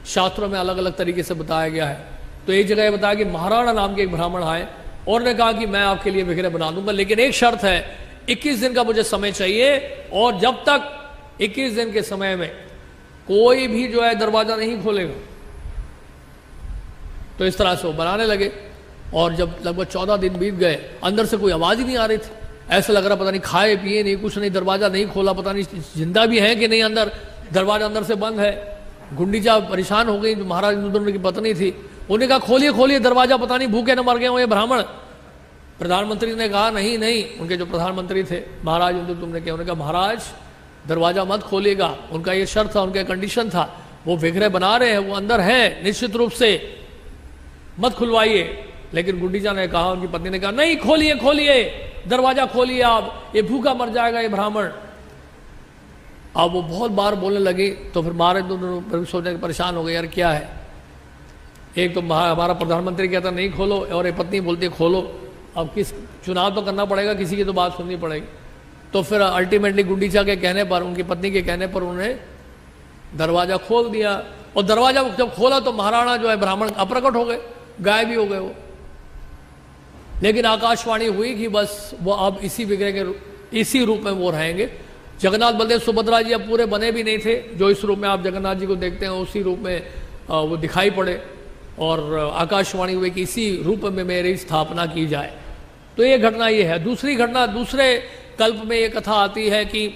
शास्त्रों में अलग अलग तरीके से बताया गया है। तो एक जगह बताया कि महाराणा नाम के एक ब्राह्मण आए और ने कहा कि मैं आपके लिए विग्रह बना दूंगा, लेकिन एक शर्त है, 21 दिन का मुझे समय चाहिए, और जब तक 21 दिन के समय में कोई भी जो है दरवाजा नहीं खोलेगा। तो इस तरह से वो बनाने लगे, और जब लगभग 14 दिन बीत गए, अंदर से कोई आवाज ही नहीं आ रही थी। ऐसा लग रहा पता नहीं खाए पिए नहीं, कुछ नहीं, दरवाजा नहीं खोला, पता नहीं जिंदा भी है कि नहीं अंदर, दरवाजा अंदर से बंद है। गुंडीचा परेशान हो गई, जो महाराज इंद्रदुम्न की पत्नी थी, उन्हें कहा खोलिए खोलिए दरवाजा, पता नहीं भूखे न मर गए हो ये ब्राह्मण। प्रधानमंत्री ने कहा नहीं नहीं, उनके जो प्रधानमंत्री थे महाराज इंद्रदुम्न के, उन्होंने कहा महाराज दरवाजा मत खोलिएगा। उनका ये शर्त था, उनका कंडीशन था, वो विग्रह बना रहे हैं, वो अंदर है निश्चित रूप से, मत खुलवाइए। लेकिन गुंडीचा ने कहा, उनकी पत्नी ने कहा नहीं खोलिए खोलिए दरवाजा खोलिए, आप ये भूखा मर जाएगा ये ब्राह्मण। अब वो बहुत बार बोलने लगी, तो फिर महाराज सोचने परेशान हो गए, यार क्या है, एक तो हमारा प्रधानमंत्री कहता नहीं खोलो, और ये पत्नी बोलती है खोलो। अब किस चुनाव तो करना पड़ेगा, किसी की तो बात सुननी पड़ेगी। तो फिर अल्टीमेटली गुंडीचा के कहने पर, उनकी पत्नी के कहने पर उन्हें दरवाजा खोल दिया। और दरवाजा जब खोला तो महाराणा जो है ब्राह्मण अप्रकट हो गए, गायब भी हो गए वो। लेकिन आकाशवाणी हुई कि बस वो अब इसी विग्रह के इसी रूप में वो रहेंगे। जगन्नाथ बलदेव सुभद्रा जी अब पूरे बने भी नहीं थे, जो इस रूप में आप जगन्नाथ जी को देखते हैं उसी रूप में वो दिखाई पड़े, और आकाशवाणी हुई कि इसी रूप में मेरी स्थापना की जाए। तो ये घटना ये है। दूसरी घटना, दूसरे कल्प में ये कथा आती है कि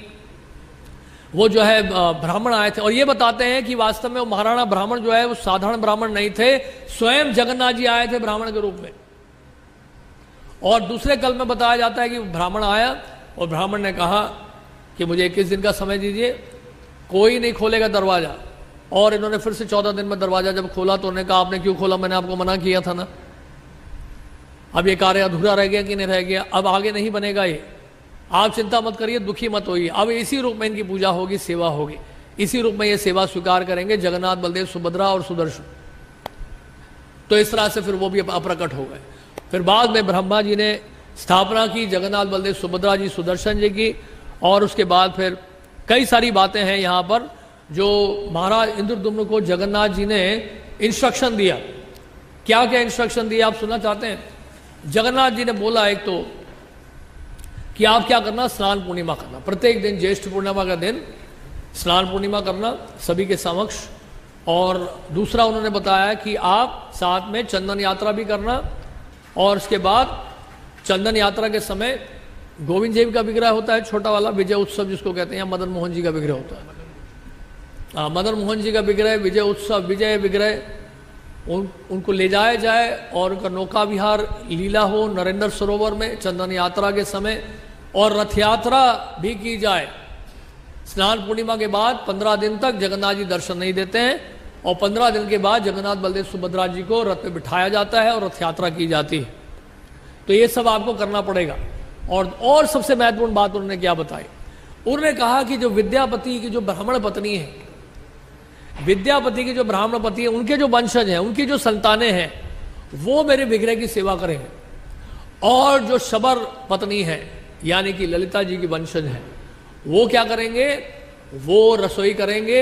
वो जो है ब्राह्मण आए थे, और ये बताते हैं कि वास्तव में वो महाराणा ब्राह्मण जो है वो साधारण ब्राह्मण नहीं थे, स्वयं जगन्नाथ जी आए थे ब्राह्मण के रूप में। और दूसरे कल्प में बताया जाता है कि ब्राह्मण आया और ब्राह्मण ने कहा कि मुझे 21 दिन का समय दीजिए, कोई नहीं खोलेगा दरवाजा। और इन्होंने फिर से 14 दिन में दरवाजा जब खोला तो उन्होंने कहा आपने क्यों खोला, मैंने आपको मना किया था ना, अब ये कार्य अधूरा रह गया कि नहीं रह गया, अब आगे नहीं बनेगा ये, आप चिंता मत करिए, दुखी मत होइए, अब इसी रूप में इनकी पूजा होगी, सेवा होगी, इसी रूप में ये सेवा स्वीकार करेंगे जगन्नाथ बलदेव सुभद्रा और सुदर्शन। तो इस तरह से फिर वो भी अप्रकट हो गए। फिर बाद में ब्रह्मा जी ने स्थापना की जगन्नाथ बलदेव सुभद्रा जी सुदर्शन जी की, और उसके बाद फिर कई सारी बातें हैं यहाँ पर जो महाराज इंद्रदुम्न को जगन्नाथ जी ने इंस्ट्रक्शन दिया। क्या क्या इंस्ट्रक्शन दिया आप सुनना चाहते हैं? जगन्नाथ जी ने बोला एक तो कि आप क्या करना, स्नान पूर्णिमा करना, प्रत्येक दिन ज्येष्ठ पूर्णिमा का दिन स्नान पूर्णिमा करना सभी के समक्ष। और दूसरा उन्होंने बताया कि आप साथ में चंदन यात्रा भी करना, और उसके बाद चंदन यात्रा के समय गोविंद जी का विग्रह होता है छोटा वाला, विजय उत्सव जिसको कहते हैं, या मदन मोहन जी का विग्रह होता है, मदन मोहन जी का विग्रह, विजय उत्सव, विजय विग्रह, उनको ले जाया जाए और उनका नौका विहार लीला हो नरेंद्र सरोवर में चंदन यात्रा के समय, और रथ यात्रा भी की जाए। स्नान पूर्णिमा के बाद 15 दिन तक जगन्नाथ जी दर्शन नहीं देते हैं, और 15 दिन के बाद जगन्नाथ बलदेव सुभद्रा जी को रथ पे बिठाया जाता है और रथ यात्रा की जाती है। तो ये सब आपको करना पड़ेगा। और सबसे महत्वपूर्ण बात उन्होंने क्या बताई, उन्होंने कहा कि जो विद्यापति की जो ब्राह्मण पत्नी है, विद्यापति की जो ब्राह्मण पति है, उनके जो वंशज हैं, उनकी जो संतानें हैं, वो मेरे विग्रह की सेवा करेंगे। और जो शबर पत्नी है यानी कि ललिता जी की वंशज है, वो क्या करेंगे, वो रसोई करेंगे,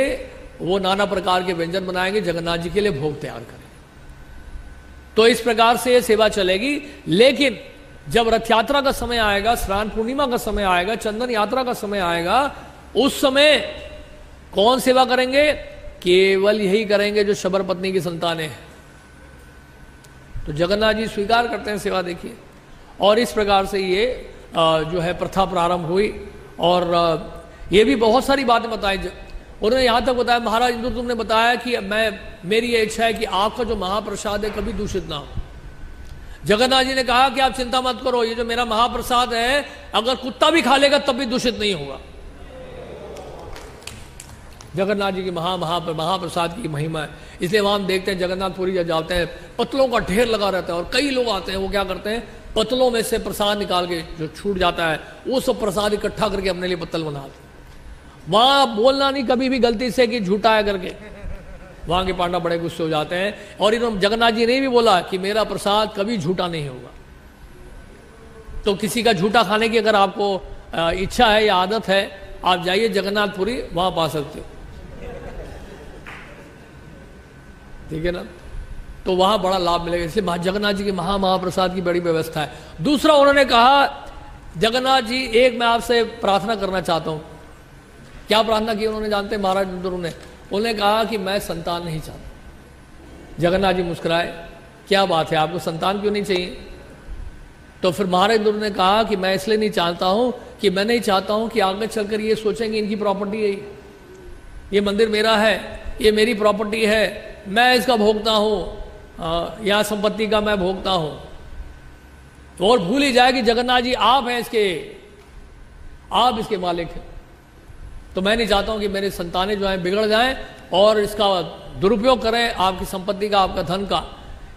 वो नाना प्रकार के व्यंजन बनाएंगे, जगन्नाथ जी के लिए भोग तैयार करेंगे। तो इस प्रकार से ये सेवा चलेगी। लेकिन जब रथ यात्रा का समय आएगा, स्नान पूर्णिमा का समय आएगा, चंदन यात्रा का समय आएगा, उस समय कौन सेवा करेंगे, केवल यही करेंगे जो शबर पत्नी की संतानें हैं। तो जगन्नाथ जी स्वीकार करते हैं सेवा, देखिए। और इस प्रकार से ये जो है प्रथा प्रारंभ हुई। और ये भी बहुत सारी बातें बताई। उन्होंने यहाँ तक बताया, महाराज इंद्रद्युम्न ने बताया कि मेरी ये इच्छा है कि आपका जो महाप्रसाद है कभी दूषित ना हो। जगन्नाथ जी ने कहा कि आप चिंता मत करो, ये जो मेरा महाप्रसाद है अगर कुत्ता भी खा लेगा तब भी दूषित नहीं होगा। जगन्नाथ जी की महाप्रसाद की महिमा है। इसलिए वहां हम देखते हैं जगन्नाथपुरी जब जाते हैं, पतलों का ढेर लगा रहता है और कई लोग आते हैं, वो क्या करते हैं, पतलों में से प्रसाद निकाल के जो छूट जाता है वो सब प्रसाद इकट्ठा करके अपने लिए पत्तल बनाते हैं। वहां बोलना नहीं कभी भी गलती से कि झूठा है करके, वहां के पांडा बड़े गुस्से हो जाते हैं। और इन्होंने जगन्नाथ जी ने भी बोला कि मेरा प्रसाद कभी झूठा नहीं होगा। तो किसी का झूठा खाने की अगर आपको इच्छा है या आदत है, आप जाइए जगन्नाथपुरी, वहां पा सकते हो, ठीक है ना। तो वहां बड़ा लाभ मिलेगा। इसलिए जगन्नाथ जी के महाप्रसाद की बड़ी व्यवस्था है। दूसरा उन्होंने कहा, जगन्नाथ जी एक मैं आपसे प्रार्थना करना चाहता हूं। क्या प्रार्थना की उन्होंने, जानते हैं महाराज इंद्र ने? उन्होंने कहा कि मैं संतान नहीं चाहता। जगन्नाथ जी मुस्कुराए, क्या बात है, आपको संतान क्यों नहीं चाहिए? तो फिर महाराज इंद्र ने कहा कि मैं इसलिए नहीं चाहता हूं कि मैं नहीं चाहता हूं कि आगे चलकर ये सोचेंगे इनकी प्रॉपर्टी है, ये मंदिर मेरा है, ये मेरी प्रॉपर्टी है, मैं इसका भोगता हूं, यहां संपत्ति का मैं भोगता हूं। तो और भूल ही जाए कि जगन्नाथ जी आप हैं इसके, आप इसके मालिक हैं। तो मैं नहीं चाहता हूं कि मेरे संतानें जो हैं बिगड़ जाएं और इसका दुरुपयोग करें, आपकी संपत्ति का, आपका धन का।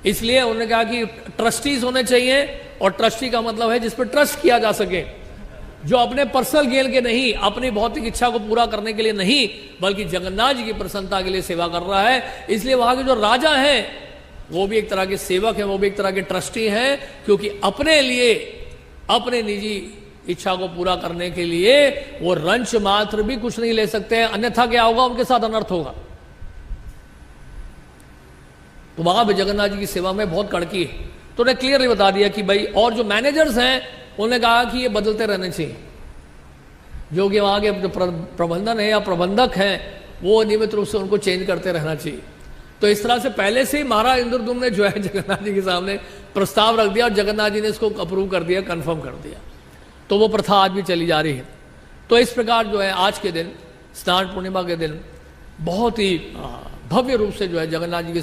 इसलिए उन्होंने कहा कि ट्रस्टीज होने चाहिए। और ट्रस्टी का मतलब है जिस पर ट्रस्ट किया जा सके, जो अपने पर्सनल गेन के नहीं, अपनी भौतिक इच्छा को पूरा करने के लिए नहीं, बल्कि जगन्नाथ जी की प्रसन्नता के लिए सेवा कर रहा है। इसलिए वहां के जो राजा हैं वो भी एक तरह के सेवक हैं, वो भी एक तरह के ट्रस्टी हैं, क्योंकि अपने लिए, अपने निजी इच्छा को पूरा करने के लिए वो रंच मात्र भी कुछ नहीं ले सकते हैं, अन्यथा क्या होगा, उनके साथ अनर्थ होगा। तो वहां भी जगन्नाथ जी की सेवा में बहुत कड़की है। तो उन्हें क्लियरली बता दिया कि भाई, और जो मैनेजर्स हैं उन्होंने कहा कि ये बदलते रहने चाहिए, जो कि वहां के जो प्रबंधन है या प्रबंधक हैं वो नियमित रूप से उनको चेंज करते रहना चाहिए। तो इस तरह से पहले से ही महाराज इंद्रद्युम्न ने जो है जगन्नाथ जी के सामने प्रस्ताव रख दिया और जगन्नाथ जी ने इसको अप्रूव कर दिया, कंफर्म कर दिया। तो वो प्रथा आज भी चली जा रही है। तो इस प्रकार जो है आज के दिन, स्नान पूर्णिमा के दिन, बहुत ही भव्य रूप से जो है जगन्नाथ जी के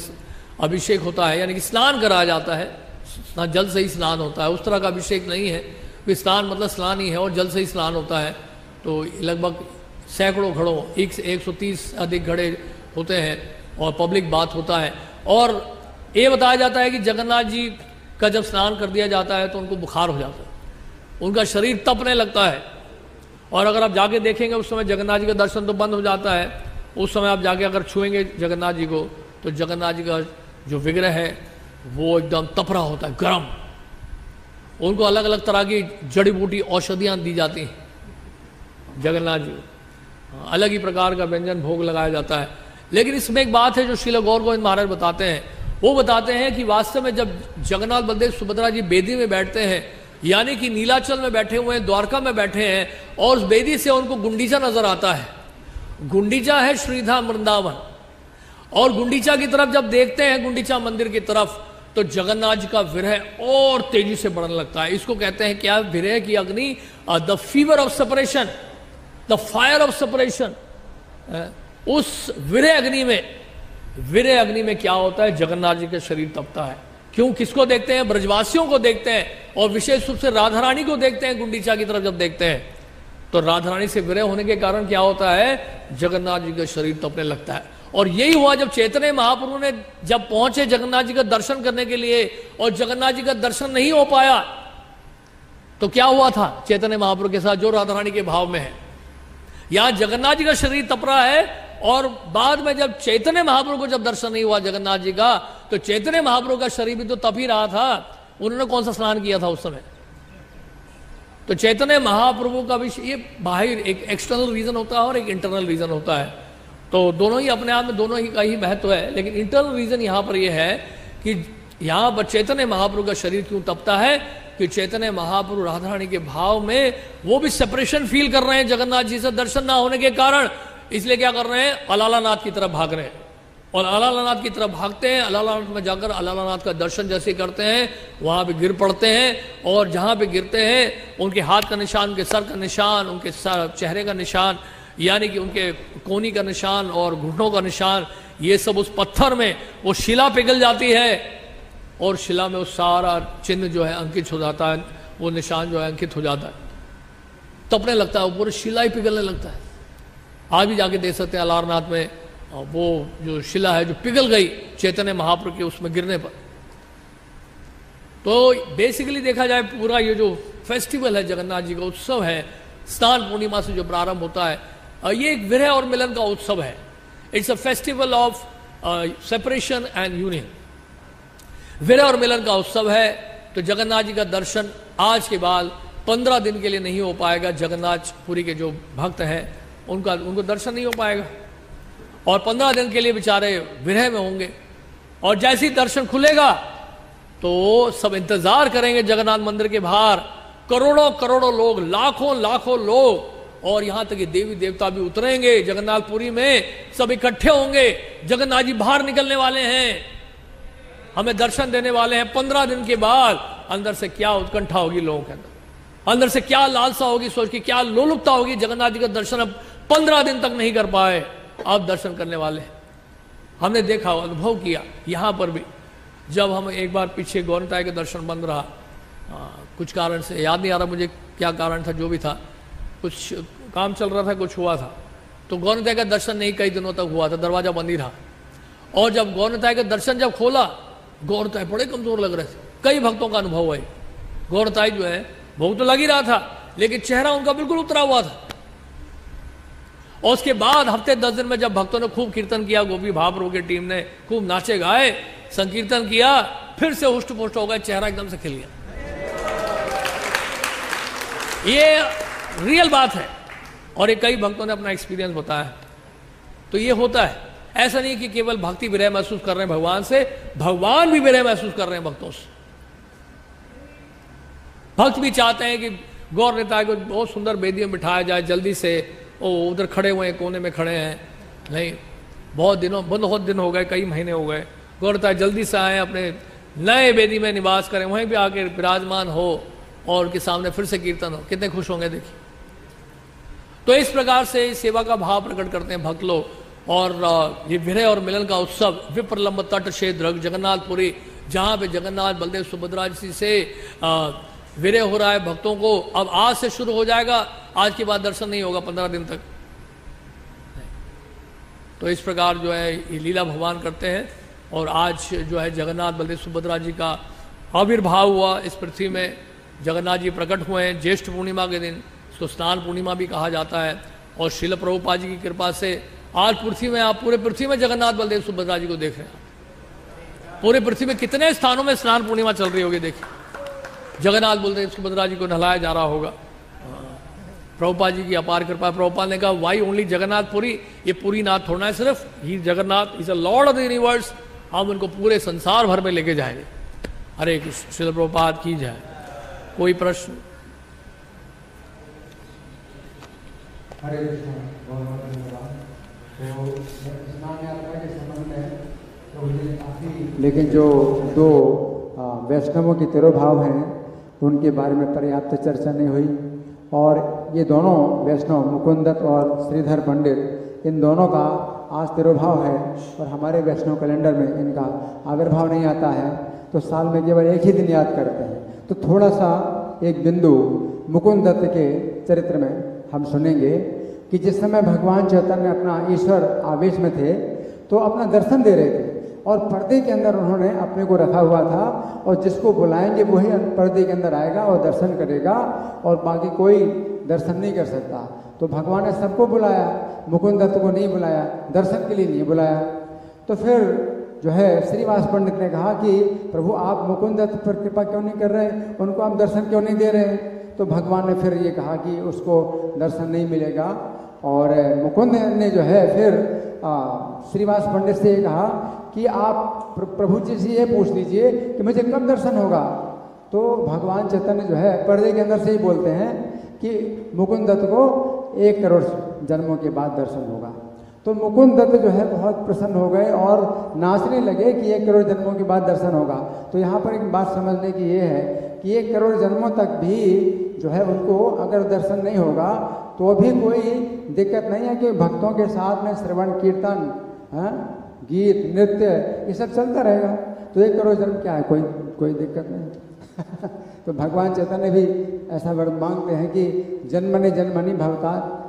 अभिषेक होता है, यानी कि स्नान कराया जाता है। जल से ही स्नान होता है, उस तरह का अभिषेक नहीं है कि स्नान मतलब स्नान ही है और जल से ही स्नान होता है। तो लगभग सैकड़ों घड़ों, 130 अधिक घड़े होते हैं और पब्लिक बात होता है। और ये बताया जाता है कि जगन्नाथ जी का जब स्नान कर दिया जाता है तो उनको बुखार हो जाता है, उनका शरीर तपने लगता है। और अगर आप जाके देखेंगे उस समय जगन्नाथ जी का दर्शन तो बंद हो जाता है। उस समय आप जाके अगर छुएंगे जगन्नाथ जी को तो जगन्नाथ जी का जो विग्रह है वो एकदम तप रहा होता है, गर्म। उनको अलग अलग तरह की जड़ी बूटी औषधियाँ दी जाती हैं जगन्नाथ जी को, अलग ही प्रकार का व्यंजन भोग लगाया जाता है। लेकिन इसमें एक बात है जो श्रील गौर गोविंद महाराज बताते हैं, वो बताते हैं कि वास्तव में जब जगन्नाथ बलदेव सुभद्रा जी बेदी में बैठते हैं, यानी कि नीलाचल में बैठे हुए हैं, द्वारका में बैठे हैं, और उस बेदी से उनको गुंडीचा नजर आता है। गुंडीचा है श्रीधाम वृंदावन, और गुंडीचा की तरफ जब देखते हैं, गुंडीचा मंदिर की तरफ, तो जगन्नाथ जी का विरह और तेजी से बढ़ने लगता है। इसको कहते हैं क्या, विरह की अग्नि, the fever of separation, the fire of separation. उस विरह अग्नि में क्या होता है, जगन्नाथ जी का शरीर तपता है। क्यों, किसको देखते हैं, ब्रजवासियों को देखते हैं, और विशेष रूप से राधा रानी को देखते हैं। गुंडीचा की तरफ जब देखते हैं तो राधा रानी से विरह होने के कारण क्या होता है, जगन्नाथ जी का शरीर तपने लगता है। और यही हुआ जब चैतन्य महाप्रभु ने जब पहुंचे जगन्नाथ जी का दर्शन करने के लिए, और जगन्नाथ जी का दर्शन नहीं हो पाया, तो क्या हुआ था चैतन्य महाप्रभु के साथ जो राधा रानी के भाव में है? यहां जगन्नाथ जी का शरीर तप रहा है, और बाद में जब चैतन्य महाप्रभु को जब दर्शन नहीं हुआ जगन्नाथ जी का, तो चैतन्य महाप्रभु का शरीर भी तो तप ही रहा था। उन्होंने कौन सा स्नान किया था उस समय? तो चैतन्य महाप्रभु का भी ये बाहर एक एक्सटर्नल रीजन होता है और एक इंटरनल रीजन होता है। तो दोनों ही अपने आप में दोनों ही का ही महत्व है, लेकिन इंटरनल रीजन यहां पर यह है कि यहां पर चैतन्य महाप्रभु का शरीर क्यों तपता है कि चैतन्य महाप्रभु राधा रानी के भाव में वो भी सेपरेशन फील कर रहे हैं जगन्नाथ जी से दर्शन ना होने के कारण। इसलिए क्या कर रहे हैं? अलालानाथ की तरफ भाग रहे हैं, और अलालानाथ की तरफ भागते हैं। अलालानाथ में जाकर अलालानाथ का दर्शन जैसे करते हैं, वहां पे गिर पड़ते हैं, और जहां पे गिरते हैं उनके हाथ का निशान, उनके सर का निशान, उनके चेहरे का निशान, यानी कि उनके कोहनी का निशान और घुटनों का निशान, ये सब उस पत्थर में वो शिला पिघल जाती है, और शिला में वो सारा चिन्ह जो है अंकित हो जाता है, वो निशान जो है अंकित हो जाता है, तपने लगता है, वो पूरी शिला ही पिघलने लगता है। आज भी जाके देख सकते हैं अलारनाथ में वो जो शिला है जो पिघल गई चैतन्य महाप्रभु के उसमें गिरने पर। तो बेसिकली देखा जाए पूरा ये जो फेस्टिवल है जगन्नाथ जी का उत्सव है, स्नान पूर्णिमा से जो प्रारंभ होता है, ये एक विरह और मिलन का उत्सव है। It's a festival of separation and union. विरह और मिलन का उत्सव है। तो जगन्नाथ जी का दर्शन आज के बाद 15 दिन के लिए नहीं हो पाएगा। जगन्नाथ पुरी के जो भक्त हैं उनको दर्शन नहीं हो पाएगा, और 15 दिन के लिए बेचारे विरह में होंगे। और जैसे ही दर्शन खुलेगा तो सब इंतजार करेंगे जगन्नाथ मंदिर के बाहर, करोड़ों करोड़ों लोग, लाखों लाखों लोग, और यहां तक कि देवी देवता भी उतरेंगे जगन्नाथपुरी में, सब इकट्ठे होंगे। जगन्नाथ जी बाहर निकलने वाले हैं, हमें दर्शन देने वाले हैं। 15 दिन के बाद अंदर से क्या उत्कंठा होगी लोगों के अंदर से क्या लालसा होगी, सोच के क्या लोलुपता होगी। जगन्नाथ जी का दर्शन अब 15 दिन तक नहीं कर पाए, अब दर्शन करने वाले हैं। हमने देखा, अनुभव किया यहां पर भी। जब हम एक बार पीछे गौरताई का दर्शन बंद रहा, कुछ कारण से, याद नहीं आ रहा मुझे क्या कारण था, जो भी था, कुछ काम चल रहा था, कुछ हुआ था, तो गौरताई का दर्शन नहीं कई दिनों तक हुआ था, दरवाजा बंद ही रहा। और जब गौरताई का दर्शन जब खोला, गौरताई बड़े कमजोर लग रहे थे। कई भक्तों का अनुभव है, गौरताई जो है भोग तो लग ही रहा था, लेकिन चेहरा उनका बिल्कुल उतरा हुआ था। और उसके बाद हफ्ते 10 दिन में जब भक्तों ने खूब कीर्तन किया, गोपी महाप्रभु की टीम ने खूब नाचे गाए, संकीर्तन किया, फिर से हुष्ट पुष्ट हो गए, चेहरा एकदम से खिल गया। ये रियल बात है, और ये कई भक्तों ने अपना एक्सपीरियंस बताया। तो ये होता है, ऐसा नहीं कि केवल भक्ति विरह महसूस कर रहे हैं भगवान से, भगवान भी विरह महसूस कर रहे हैं भक्तों से। भक्त भी चाहते हैं कि गौर नेता को बहुत सुंदर वेदी में बिठाया जाए जल्दी से, वो उधर खड़े हुए हैं, कोने में खड़े हैं, नहीं बहुत दिन हो गए, कई महीने हो गए, गौर नेता जल्दी से आए, अपने नए वेदी में निवास करें, वहीं पे आके विराजमान हो और उनके सामने फिर से कीर्तन हो, कितने खुश होंगे देखिए। तो इस प्रकार से सेवा का भाव प्रकट करते हैं भक्त लोग। और ये विरह और मिलन का उत्सव विप्रलंब तट क्षेत्र जगन्नाथपुरी, जहाँ पे जगन्नाथ बलदेव सुभद्रा जी से विरह हो रहा है भक्तों को, अब आज से शुरू हो जाएगा, आज के बाद दर्शन नहीं होगा 15 दिन तक। तो इस प्रकार जो है ये लीला भगवान करते हैं। और आज जो है जगन्नाथ बलदेव सुभद्रा जी का आविर्भाव हुआ इस पृथ्वी में, जगन्नाथ जी प्रकट हुए हैं ज्येष्ठ पूर्णिमा के दिन, इसको स्नान पूर्णिमा भी कहा जाता है। और श्रील प्रभुपाद जी की कृपा से आज पृथ्वी में, आप पूरे पृथ्वी में जगन्नाथ बलदेव सुभद्रा जी को देख रहे हैं। पूरे पृथ्वी में कितने स्थानों में स्नान पूर्णिमा चल रही होगी देखिए, जगन्नाथ बलदेव सुभद्रा जी को नहलाया जा रहा होगा। प्रभुपाद जी की अपार कृपा। प्रभुपाद ने कहा वाई ओनली जगन्नाथपुरी, ये पूरी नाथ थोड़ा है सिर्फ, ही Jagannath is a lord of the universe, हम उनको पूरे संसार भर में लेके जाएंगे। हरे कृष्ण, श्रील प्रभुपाद की जाए। कोई प्रश्न? हरे कृष्ण, बहुत बहुत धन्यवाद। तो स्नान यात्रा के संबंध में तो मुझे काफ़ी, लेकिन जो दो वैष्णवों के तिरोभाव हैं उनके बारे में पर्याप्त चर्चा नहीं हुई। और ये दोनों वैष्णव मुकुंदत और श्रीधर पंडित, इन दोनों का आज तिरोभाव है और हमारे वैष्णव कैलेंडर में इनका आविर्भाव नहीं आता है, तो साल में केवल एक ही दिन याद करते हैं। तो थोड़ा सा एक बिंदु मुकुंद दत्त के चरित्र में हम सुनेंगे कि जिस समय भगवान चैतन्य अपना ईश्वर आवेश में थे तो अपना दर्शन दे रहे थे, और पर्दे के अंदर उन्होंने अपने को रखा हुआ था, और जिसको बुलाएंगे वही पर्दे के अंदर आएगा और दर्शन करेगा, और बाकी कोई दर्शन नहीं कर सकता। तो भगवान ने सबको बुलाया, मुकुंद दत्त को नहीं बुलाया, दर्शन के लिए नहीं बुलाया। तो फिर जो है श्रीवास पंडित ने कहा कि प्रभु आप मुकुंद दत्त पर कृपा क्यों नहीं कर रहे, उनको आप दर्शन क्यों नहीं दे रहे। तो भगवान ने फिर ये कहा कि उसको दर्शन नहीं मिलेगा। और मुकुंद ने जो है फिर श्रीवास पंडित से ये कहा कि आप प्रभु जी से ये पूछ लीजिए कि मुझे कब दर्शन होगा। तो भगवान चैतन्य जो है पर्दे के अंदर से ही बोलते हैं कि मुकुंद दत्त को 1 करोड़ जन्मों के बाद दर्शन होगा। तो मुकुंद दत्त जो है बहुत प्रसन्न हो गए और नाचने लगे कि 1 करोड़ जन्मों के बाद दर्शन होगा। तो यहाँ पर एक बात समझने की ये है कि 1 करोड़ जन्मों तक भी जो है उनको अगर दर्शन नहीं होगा तो भी कोई दिक्कत नहीं है, कि भक्तों के साथ में श्रवण कीर्तन, गीत नृत्य ये सब चलता रहेगा। तो 1 करोड़ जन्म क्या है, कोई दिक्कत नहीं। तो भगवान चैतन्य भी ऐसा वर मांगते हैं कि जन्मनि जन्मनि भवता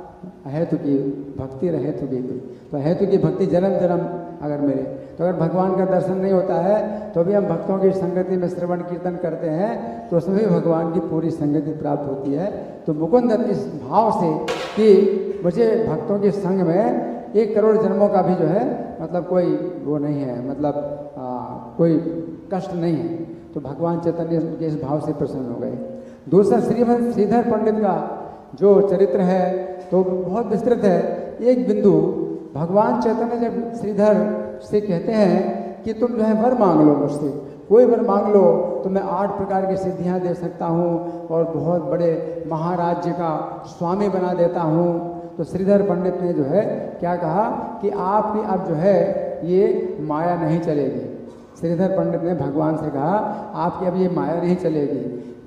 हेतु की भक्ति हेतु की। तो हेतु की भक्ति जन्म जन्म अगर मिले, तो अगर भगवान का दर्शन नहीं होता है तो भी हम भक्तों की संगति में श्रवण कीर्तन करते हैं तो उसमें भी भगवान की पूरी संगति प्राप्त होती है। तो मुकुंद दत्त इस भाव से कि मुझे भक्तों के संग में 1 करोड़ जन्मों का भी जो है मतलब कोई वो नहीं है, मतलब कोई कष्ट नहीं है। तो भगवान चैतन्य के इस भाव से प्रसन्न हो गए। दूसरा श्रीधर पंडित का जो चरित्र है तो बहुत विस्तृत है। एक बिंदु भगवान चैतन्य जब श्रीधर से कहते हैं कि तुम जो है वर मांग लो, मुझसे कोई वर मांग लो तो मैं 8 प्रकार की सिद्धियां दे सकता हूँ और बहुत बड़े महाराज्य का स्वामी बना देता हूँ। तो श्रीधर पंडित ने जो है क्या कहा कि आपकी अब जो है ये माया नहीं चलेगी। श्रीधर पंडित ने भगवान से कहा आपकी अब ये माया नहीं चलेगी,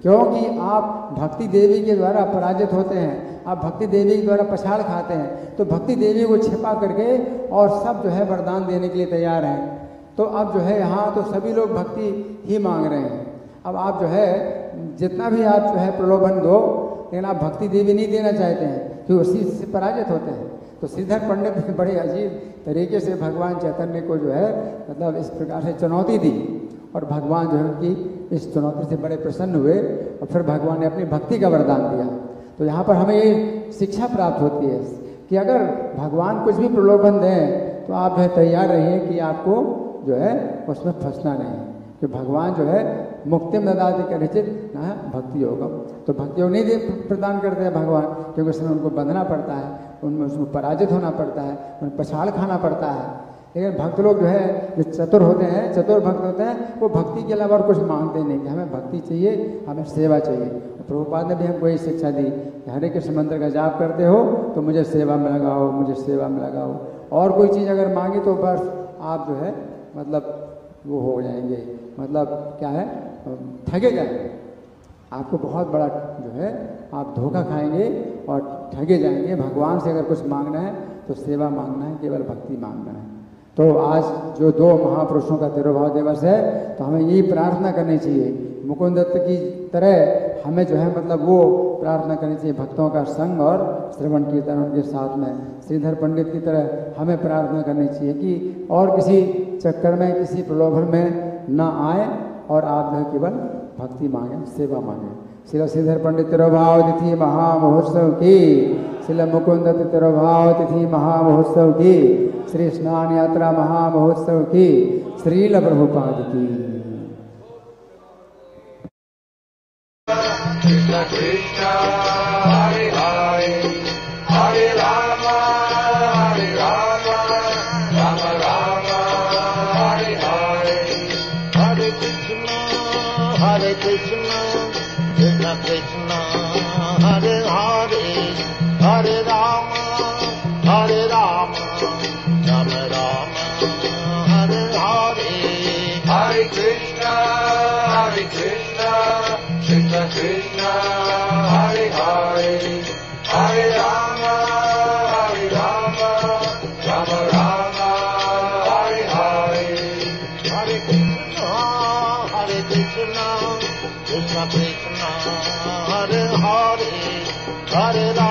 क्योंकि आप भक्ति देवी के द्वारा पराजित होते हैं, आप भक्ति देवी के द्वारा पछाड़ खाते हैं। तो भक्ति देवी को छिपा करके और सब जो है वरदान देने के लिए तैयार हैं। तो अब जो है यहाँ तो सभी लोग भक्ति ही मांग रहे हैं। अब आप जो है जितना भी आप जो है प्रलोभन दो, लेकिन आप भक्ति देवी नहीं देना चाहते हैं, तो उसी से पराजित होते हैं। तो श्रीधर पंडित ने बड़े अजीब तरीके से भगवान चैतन्य को जो है मतलब इस प्रकार से चुनौती दी, और भगवान जो है उनकी इस चुनौती से बड़े प्रसन्न हुए और फिर भगवान ने अपनी भक्ति का वरदान दिया। तो यहाँ पर हमें ये शिक्षा प्राप्त होती है कि अगर भगवान कुछ भी प्रलोभन दें तो आप जो है तैयार रहिए कि आपको जो है उसमें फंसना नहीं, कि भगवान जो है मुक्तिम ददाति कनिचित न भक्ति योगम। तो भक्ति योग नहीं प्रदान करते हैं भगवान, क्योंकि उसमें उनको बंधना पड़ता है, उनमें उसको पराजित होना पड़ता है, उन्हें पछाड़ खाना पड़ता है। लेकिन भक्त लोग जो है जो चतुर होते हैं, चतुर भक्त होते हैं, वो भक्ति के अलावा और कुछ मांगते नहीं कि हमें भक्ति चाहिए, हमें सेवा चाहिए। प्रभुपाद ने भी हमको यही शिक्षा दी कि हरे कृष्ण मंत्र का जाप करते हो तो मुझे सेवा में लगाओ, मुझे सेवा में लगाओ। और कोई चीज़ अगर मांगी तो बस आप जो है मतलब वो हो जाएंगे, मतलब क्या है ठगे जाएंगे। आपको बहुत बड़ा जो है आप धोखा खाएंगे और ठगे जाएंगे। भगवान से अगर कुछ मांगना है तो सेवा मांगना है, केवल भक्ति मांगना है। तो आज जो 2 महापुरुषों का तिरुभाव दिवस है तो हमें यही प्रार्थना करनी चाहिए, मुकुंद दत्त की तरह हमें जो है मतलब वो प्रार्थना करनी चाहिए, भक्तों का संग और श्रवण कीर्तन उनके साथ में। श्रीधर पंडित की तरह हमें प्रार्थना करनी चाहिए कि और किसी चक्कर में, किसी प्रलोभन में ना आए और आप जो केवल भक्ति मांगें, सेवा मांगें। श्री श्रीधर पंडित तिरुभाव तिथि महामहोत्सव की, श्री मुकुंद दत्त तिरुभाव तिथि महामहोत्सव की, श्री स्नान यात्रा महामहोत्सव की, श्रील प्रभुपाद की। कृष्ण कृष्ण हरे हरे हरे राम राम राम हरे हरे। हरे कृष्ण कृष्ण कृष्ण हरे हरे हरे राम राम राम हरे हरे। हरे कृष्ण कृष्ण कृष्ण हरे हरे हरे राम राम राम हरे हरे। हरे कृष्ण कृष्ण कृष्ण हरे हरे हरे राम